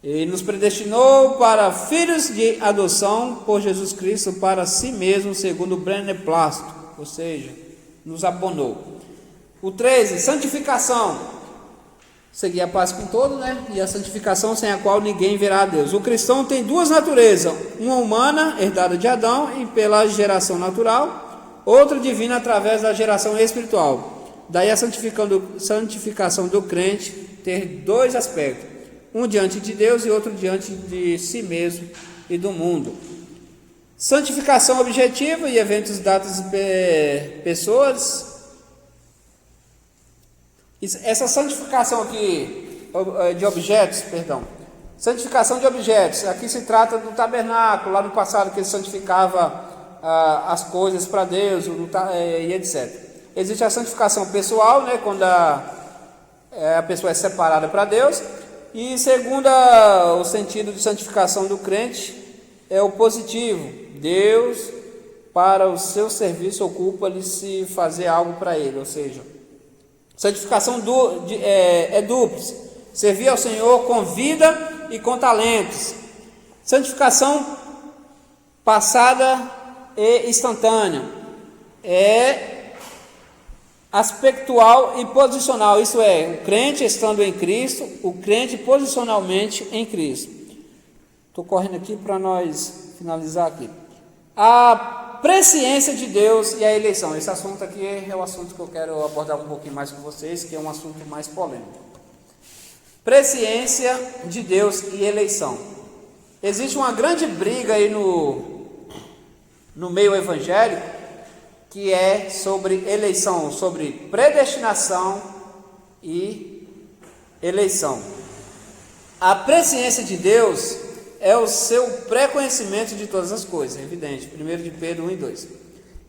E nos predestinou para filhos de adoção por Jesus Cristo para si mesmo, segundo o beneplácito, ou seja, nos abonou. O 13, santificação. Seguir a paz com todo, né? E a santificação sem a qual ninguém verá a Deus. O cristão tem duas naturezas, uma humana, herdada de Adão e pela geração natural, outra divina através da geração espiritual. Daí a santificação do crente ter dois aspectos, um diante de Deus e outro diante de si mesmo e do mundo. Santificação objetiva e eventos, datas e pessoas. Essa santificação aqui de objetos, santificação de objetos, aqui se trata do tabernáculo, lá no passado que ele santificava as coisas para Deus e etc. Existe a santificação pessoal, né, quando a pessoa é separada para Deus, e segundo o sentido de santificação do crente é o positivo. Deus, para o seu serviço, ocupa-lhe se fazer algo para ele, ou seja, santificação é dupla, servir ao Senhor com vida e com talentos. Santificação passada e instantânea é aspectual e posicional, isso é, o crente estando em Cristo, o crente posicionalmente em Cristo. Estou correndo aqui para nós finalizar aqui. A presciência de Deus e a eleição. Esse assunto aqui é o assunto que eu quero abordar um pouquinho mais com vocês, que é um assunto mais polêmico. Presciência de Deus e eleição. Existe uma grande briga aí no meio evangélico, que é sobre eleição, sobre predestinação e eleição. A presciência de Deus é o seu pré-conhecimento de todas as coisas, é evidente, 1 de Pedro 1 e 2.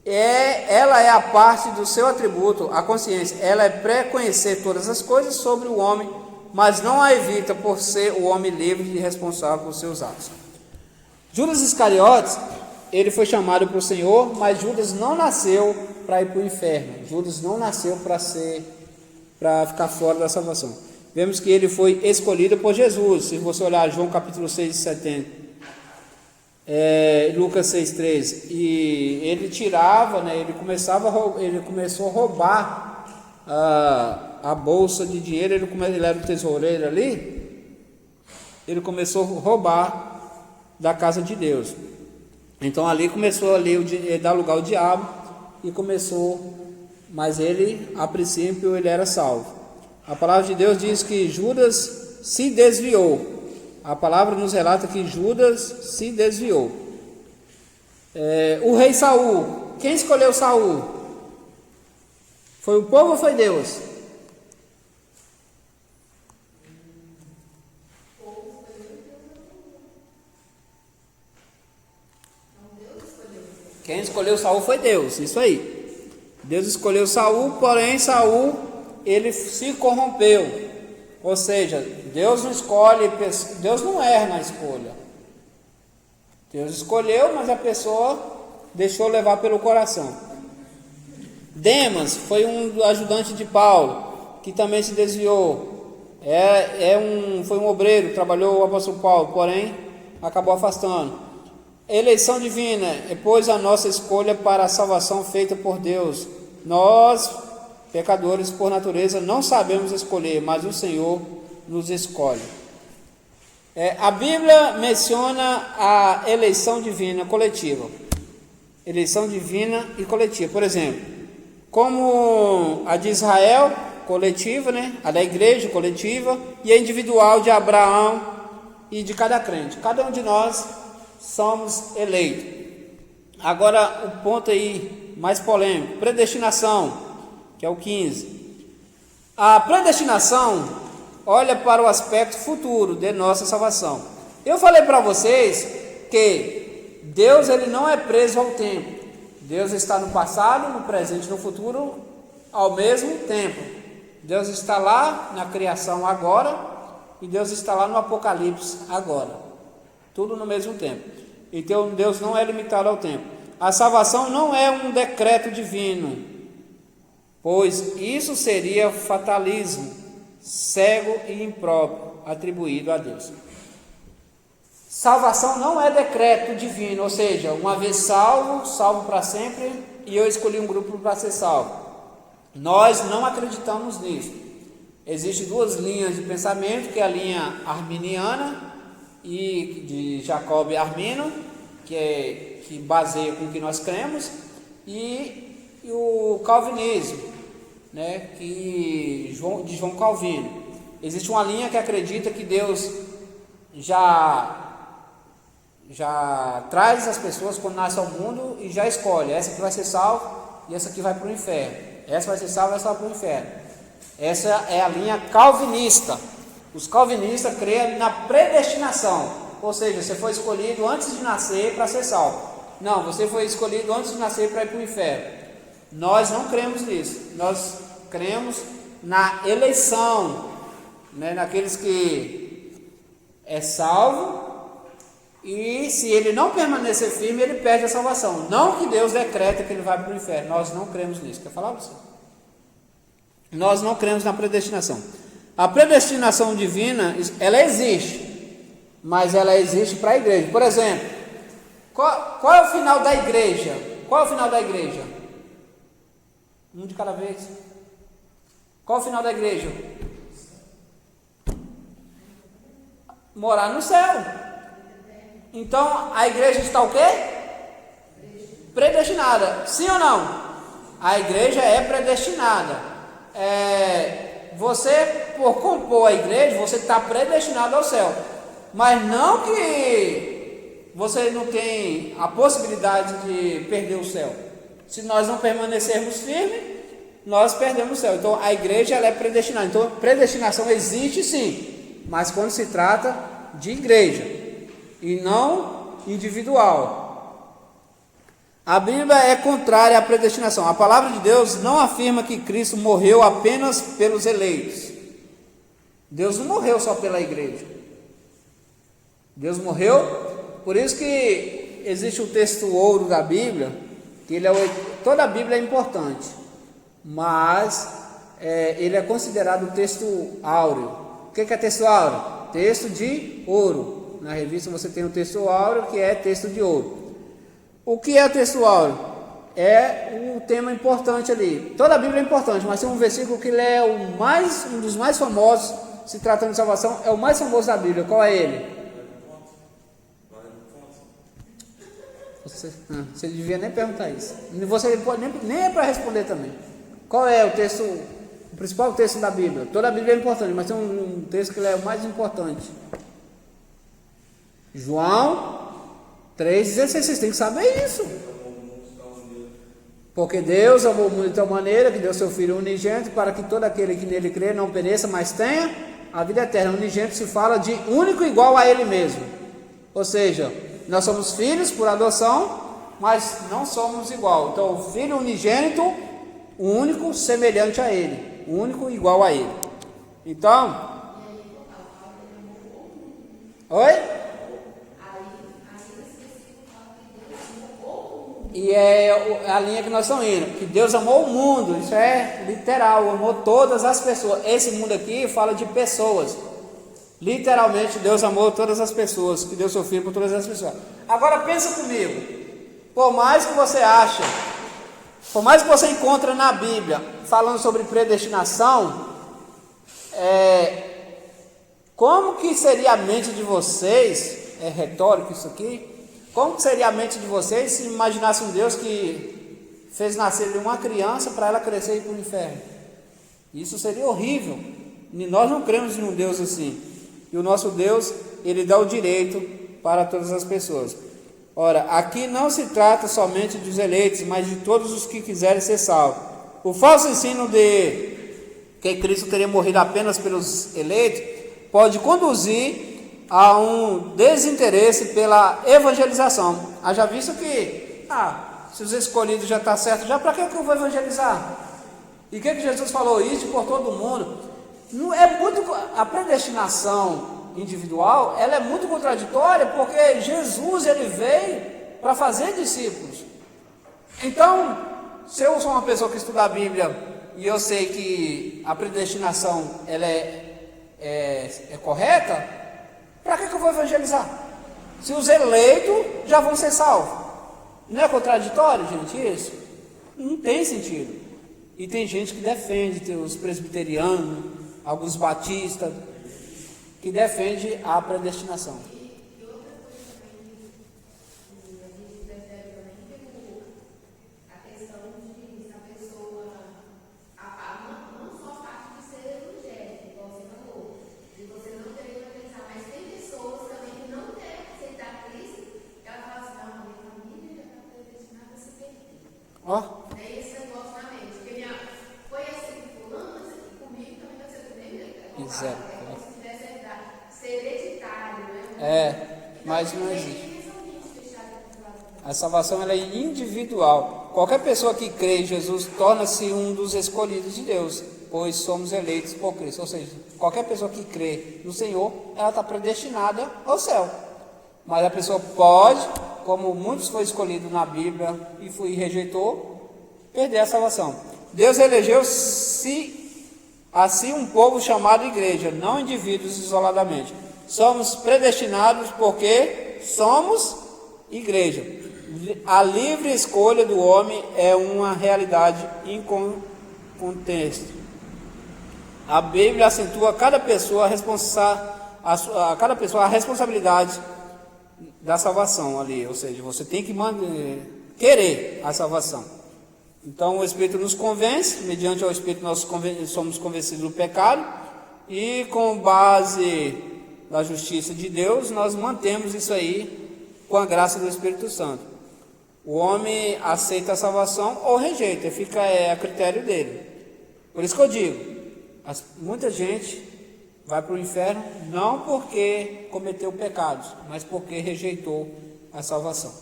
Ela é a parte do seu atributo, a consciência, ela é pré-conhecer todas as coisas sobre o homem, mas não a evita por ser o homem livre e responsável por seus atos. Judas Iscariotes, ele foi chamado para o Senhor, mas Judas não nasceu para ir para o inferno, Judas não nasceu para ficar fora da salvação. Vemos que ele foi escolhido por Jesus. Se você olhar João capítulo 6, 70, Lucas 6, 13, e ele tirava, né, ele começou a roubar a bolsa de dinheiro, ele era o tesoureiro ali, ele começou a roubar da casa de Deus. Então ali começou a dar lugar ao diabo e mas ele, a princípio, ele era salvo. A palavra de Deus diz que Judas se desviou. A palavra nos relata que Judas se desviou. O rei Saul, quem escolheu Saul? Foi o povo ou foi Deus? Quem escolheu Saul foi Deus, isso aí. Deus escolheu Saul, porém Saul, ele se corrompeu. Ou seja, Deus não escolhe, Deus não erra na escolha. Deus escolheu, mas a pessoa deixou levar pelo coração. Demas foi um ajudante de Paulo, que também se desviou. Foi um obreiro, trabalhou o apóstolo Paulo, porém acabou afastando. Eleição divina é, pois, a nossa escolha para a salvação feita por Deus. Nós, pecadores por natureza, não sabemos escolher, mas o Senhor nos escolhe. A Bíblia menciona a eleição divina coletiva. Eleição divina e coletiva. Por exemplo, como a de Israel, coletiva, né? A da igreja, coletiva, e a individual de Abraão e de cada crente. Cada um de nós somos eleitos. Agora, o ponto aí mais polêmico, predestinação, que é o 15. A predestinação olha para o aspecto futuro de nossa salvação. Eu falei para vocês que Deus, ele não é preso ao tempo. Deus está no passado, no presente e no futuro ao mesmo tempo. Deus está lá na criação agora e Deus está lá no Apocalipse agora. Tudo no mesmo tempo. Então Deus não é limitado ao tempo. A salvação não é um decreto divino, pois isso seria fatalismo, cego e impróprio, atribuído a Deus. Salvação não é decreto divino, ou seja, uma vez salvo, salvo para sempre, e eu escolhi um grupo para ser salvo. Nós não acreditamos nisso. Existem duas linhas de pensamento, que é a linha arminiana e de Jacob Armino, que baseia com o que nós cremos, e o calvinismo, né, de João Calvino. Existe uma linha que acredita que Deus já traz as pessoas quando nasce ao mundo e já escolhe, essa aqui vai ser salva e essa aqui vai para o inferno, essa vai ser salva e essa vai para o inferno. Essa é a linha calvinista. Os calvinistas creem na predestinação, ou seja, você foi escolhido antes de nascer para ser salvo. Não, você foi escolhido antes de nascer para ir para o inferno. Nós não cremos nisso. Nós cremos na eleição, né, naqueles que é salvo, e se ele não permanecer firme, ele perde a salvação. Não que Deus decreta que ele vai para o inferno. Nós não cremos nisso. Quer falar você? Nós não cremos na predestinação. A predestinação divina, ela existe, mas ela existe para a igreja. Por exemplo, qual é o final da igreja? Qual é o final da igreja? Um de cada vez. Qual é o final da igreja? Morar no céu. Então, a igreja está o quê? Predestinada. Sim ou não? A igreja é predestinada. Você, por compor a igreja, você está predestinado ao céu. Mas não que você não tem a possibilidade de perder o céu. Se nós não permanecermos firmes, nós perdemos o céu. Então, a igreja ela é predestinada. Então, predestinação existe sim, mas quando se trata de igreja e não individual. A Bíblia é contrária à predestinação. A palavra de Deus não afirma que Cristo morreu apenas pelos eleitos. Deus não morreu só pela igreja. Deus morreu, por isso que existe o texto ouro da Bíblia, que toda a Bíblia é importante, mas ele é considerado o texto áureo. O que é texto áureo? Texto de ouro. Na revista você tem o texto áureo, que é texto de ouro. O que é o texto áureo? É um tema importante ali. Toda a Bíblia é importante, mas tem um versículo que ele é um dos mais famosos, se tratando de salvação, é o mais famoso da Bíblia. Qual é ele? Você devia nem perguntar isso. Você pode nem é para responder também. Qual é o texto, o principal texto da Bíblia? Toda a Bíblia é importante, mas tem um texto que ele é o mais importante. João 3,16, vocês têm que saber isso. Porque Deus amou o mundo de tal maneira que deu seu Filho unigênito para que todo aquele que nele crê não pereça, mas tenha a vida eterna. Unigênito se fala de único igual a ele mesmo. Ou seja, nós somos filhos por adoção, mas não somos igual. Então, o Filho unigênito, o único semelhante a Ele, o único igual a Ele. Então, oi? E é a linha que nós estamos indo, que Deus amou o mundo, isso é literal, amou todas as pessoas. Esse mundo aqui fala de pessoas. Literalmente, Deus amou todas as pessoas, que deu seu Filho por todas as pessoas. Agora pensa comigo, por mais que você ache, por mais que você encontre na Bíblia, falando sobre predestinação, como que seria a mente de vocês, é retórico isso aqui, como que seria a mente de vocês se imaginasse um Deus que fez nascer uma criança para ela crescer e ir para o inferno? Isso seria horrível, e nós não cremos em um Deus assim. E o nosso Deus, Ele dá o direito para todas as pessoas. Ora, aqui não se trata somente dos eleitos, mas de todos os que quiserem ser salvos. O falso ensino de que Cristo teria morrido apenas pelos eleitos pode conduzir a um desinteresse pela evangelização. Haja visto que, se os escolhidos já está certo, já para que eu vou evangelizar? E o que Jesus falou? Isso por todo mundo. Não é muito, a predestinação individual, ela é muito contraditória, porque Jesus, ele veio para fazer discípulos. Então, se eu sou uma pessoa que estuda a Bíblia e eu sei que a predestinação ela é correta, para que eu vou evangelizar? Se os eleitos já vão ser salvos. Não é contraditório, gente, isso? Não tem sentido. E tem gente que defende, tem os presbiterianos, alguns batistas, que defende a predestinação. Ó. É esse negócio na mente. Porque foi assim que fulano, mas aqui comigo também vai ser também. Exato. É como se tivesse ser hereditário, né? Mas não existe. A salvação ela é individual. Qualquer pessoa que crê em Jesus torna-se um dos escolhidos de Deus, pois somos eleitos por Cristo. Ou seja, qualquer pessoa que crê no Senhor, ela está predestinada ao céu. Mas a pessoa pode, como muitos foi escolhido na Bíblia e rejeitou, perder a salvação. Deus elegeu-se assim um povo chamado igreja, não indivíduos isoladamente. Somos predestinados porque somos igreja. A livre escolha do homem é uma realidade incontestável. A Bíblia acentua a cada pessoa a responsabilidade da salvação ali, ou seja, você tem que querer a salvação. Então o Espírito nos convence, mediante o Espírito nós somos convencidos do pecado, e com base na justiça de Deus, nós mantemos isso aí com a graça do Espírito Santo. O homem aceita a salvação ou rejeita, fica a critério dele. Por isso que eu digo, muita gente vai para o inferno não porque cometeu pecados, mas porque rejeitou a salvação.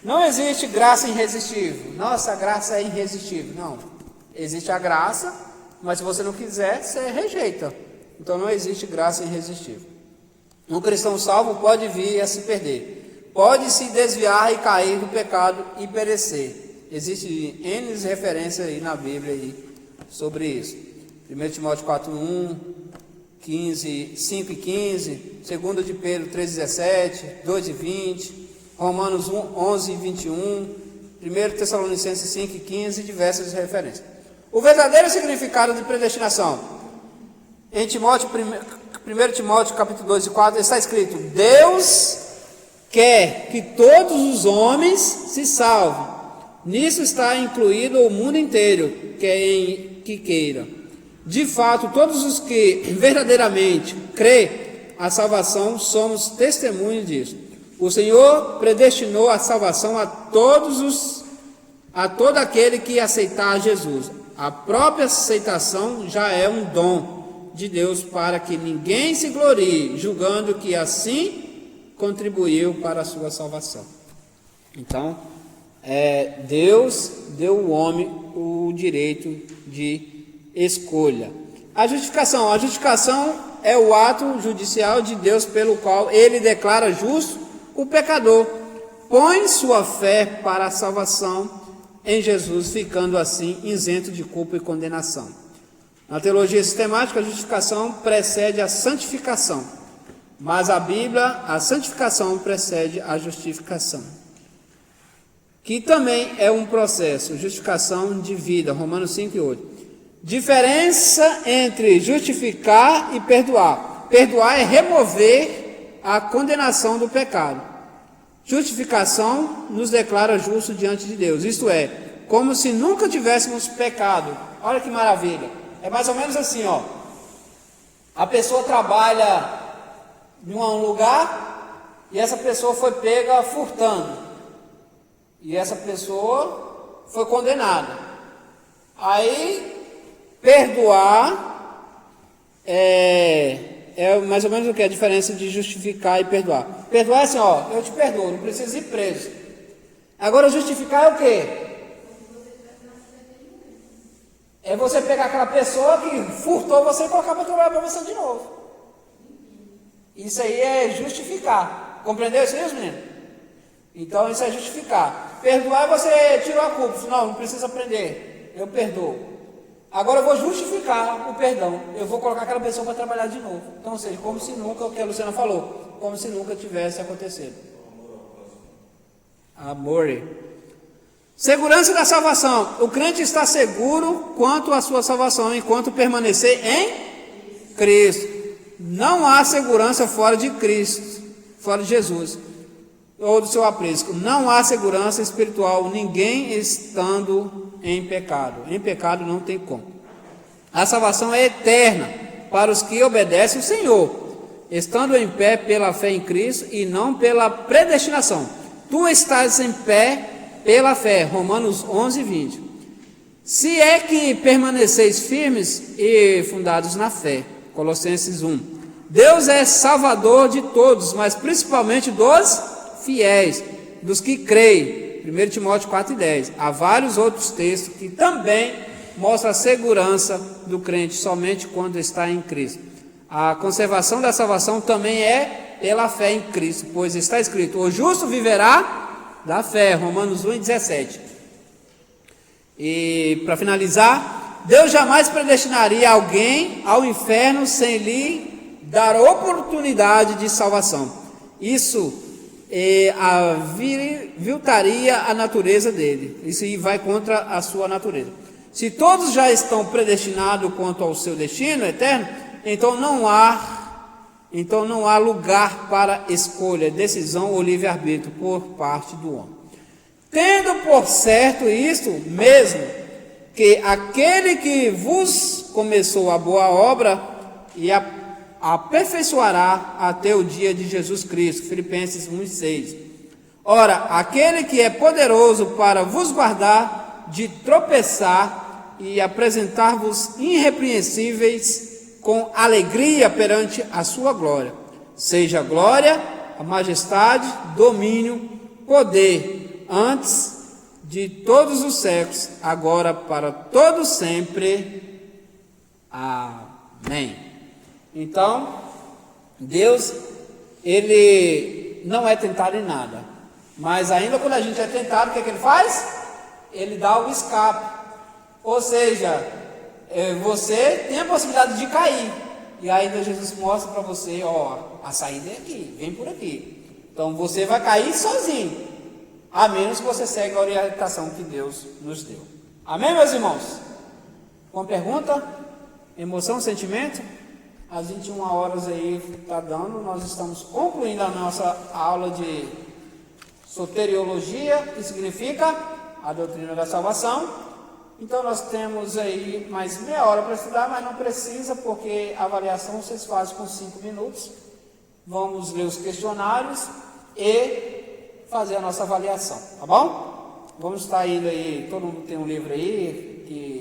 Não existe graça irresistível. Nossa, a graça é irresistível. Não. Existe a graça, mas se você não quiser, você rejeita. Então não existe graça irresistível. Um cristão salvo pode vir a se perder. Pode se desviar e cair do pecado e perecer. Existe N referências aí na Bíblia aí sobre isso. 1 Timóteo 4:1, 5 e 15, 2 de Pedro 3:17, 2:20, Romanos 11:21, 1 Tessalonicenses 5:15 e diversas referências. O verdadeiro significado de predestinação. Em 1 Timóteo capítulo 2:4 está escrito: Deus quer que todos os homens se salvem. Nisso está incluído o mundo inteiro, que queira. De fato, todos os que verdadeiramente crêem a salvação, somos testemunhos disso. O Senhor predestinou a salvação a todo aquele que aceitar Jesus. A própria aceitação já é um dom de Deus para que ninguém se glorie, julgando que assim contribuiu para a sua salvação. Então, Deus deu ao homem o direito de escolha. A justificação é o ato judicial de Deus pelo qual ele declara justo o pecador, põe sua fé para a salvação em Jesus, ficando assim isento de culpa e condenação. Na teologia sistemática, a justificação precede a santificação, mas a Bíblia, a santificação precede a justificação, que também é um processo, justificação de vida, Romanos 5:8. Diferença entre justificar e perdoar. Perdoar é remover a condenação do pecado. Justificação nos declara justo diante de Deus, isto é, como se nunca tivéssemos pecado. Olha que maravilha. É mais ou menos assim, ó. A pessoa trabalha em um lugar e essa pessoa foi pega furtando. E essa pessoa foi condenada. Aí, perdoar é mais ou menos o que? A diferença de justificar e perdoar. Perdoar é assim, ó, eu te perdoo, não preciso ir preso. Agora, justificar é o quê? É você pegar aquela pessoa que furtou você e colocar para trabalhar para você de novo. Isso aí é justificar. Compreendeu isso mesmo, menino? Então, isso é justificar. Perdoar é você tirou a culpa. Não precisa aprender. Eu perdoo. Agora eu vou justificar o perdão. Eu vou colocar aquela pessoa para trabalhar de novo. Então, ou seja, como se nunca, o que a Luciana falou, como se nunca tivesse acontecido. Amor. Segurança da salvação. O crente está seguro quanto à sua salvação, enquanto permanecer em Cristo. Não há segurança fora de Cristo, fora de Jesus, ou do seu aprisco. Não há segurança espiritual, ninguém estando em pecado. Em pecado não tem como. A salvação é eterna para os que obedecem o Senhor, estando em pé pela fé em Cristo e não pela predestinação. Tu estás em pé pela fé, Romanos 11:20. Se é que permaneceis firmes e fundados na fé, Colossenses 1. Deus é salvador de todos, mas principalmente dos fiéis, dos que creem, 1 Timóteo 4:10. Há vários outros textos que também mostram a segurança do crente somente quando está em Cristo. A conservação da salvação também é pela fé em Cristo, pois está escrito, o justo viverá da fé, Romanos 1:17. E para finalizar, Deus jamais predestinaria alguém ao inferno sem lhe dar oportunidade de salvação. Isso aviltaria a natureza dele. Isso vai contra a sua natureza. Se todos já estão predestinados quanto ao seu destino eterno, então não há lugar para escolha, decisão ou livre-arbítrio por parte do homem. Tendo por certo isto mesmo, que aquele que vos começou a boa obra e aperfeiçoará até o dia de Jesus Cristo, Filipenses 1:6. Ora, aquele que é poderoso para vos guardar de tropeçar e apresentar-vos irrepreensíveis com alegria perante a sua glória. Seja a glória, a majestade, domínio, poder, antes de todos os séculos, agora para todos sempre. Amém. Então, Deus, Ele não é tentado em nada, mas ainda quando a gente é tentado, o que Ele faz? Ele dá o escape, ou seja, você tem a possibilidade de cair, e ainda Jesus mostra para você, ó, a saída é aqui, vem por aqui. Então você vai cair sozinho, a menos que você segue a orientação que Deus nos deu. Amém, meus irmãos? Uma pergunta? Emoção, sentimento? Às 21 horas aí está dando, nós estamos concluindo a nossa aula de soteriologia, que significa a doutrina da salvação. Então nós temos aí mais meia hora para estudar, mas não precisa, porque a avaliação vocês fazem com 5 minutos. Vamos ler os questionários e fazer a nossa avaliação, tá bom? Vamos estar indo aí, todo mundo tem um livro aí, que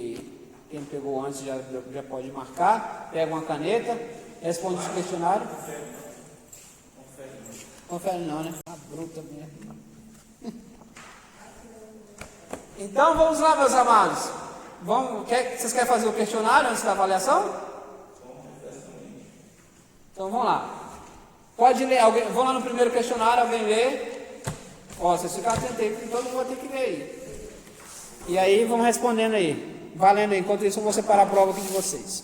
quem pegou antes já pode marcar, pega uma caneta, responde os questionários. Confere não, né? Bruta mesmo. Então vamos lá, meus amados. Vocês querem fazer o questionário antes da avaliação? Então vamos lá. Pode ler, vamos lá no primeiro questionário, alguém lê. Ó, vocês ficam atentos aí, porque todo mundo vai ter que ler aí. E aí vamos respondendo aí. Valendo aí, enquanto isso eu vou separar a prova aqui de vocês.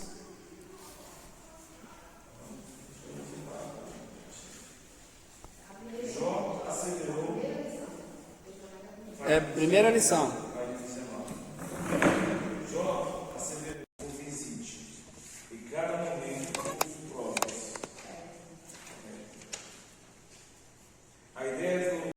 É, primeira lição.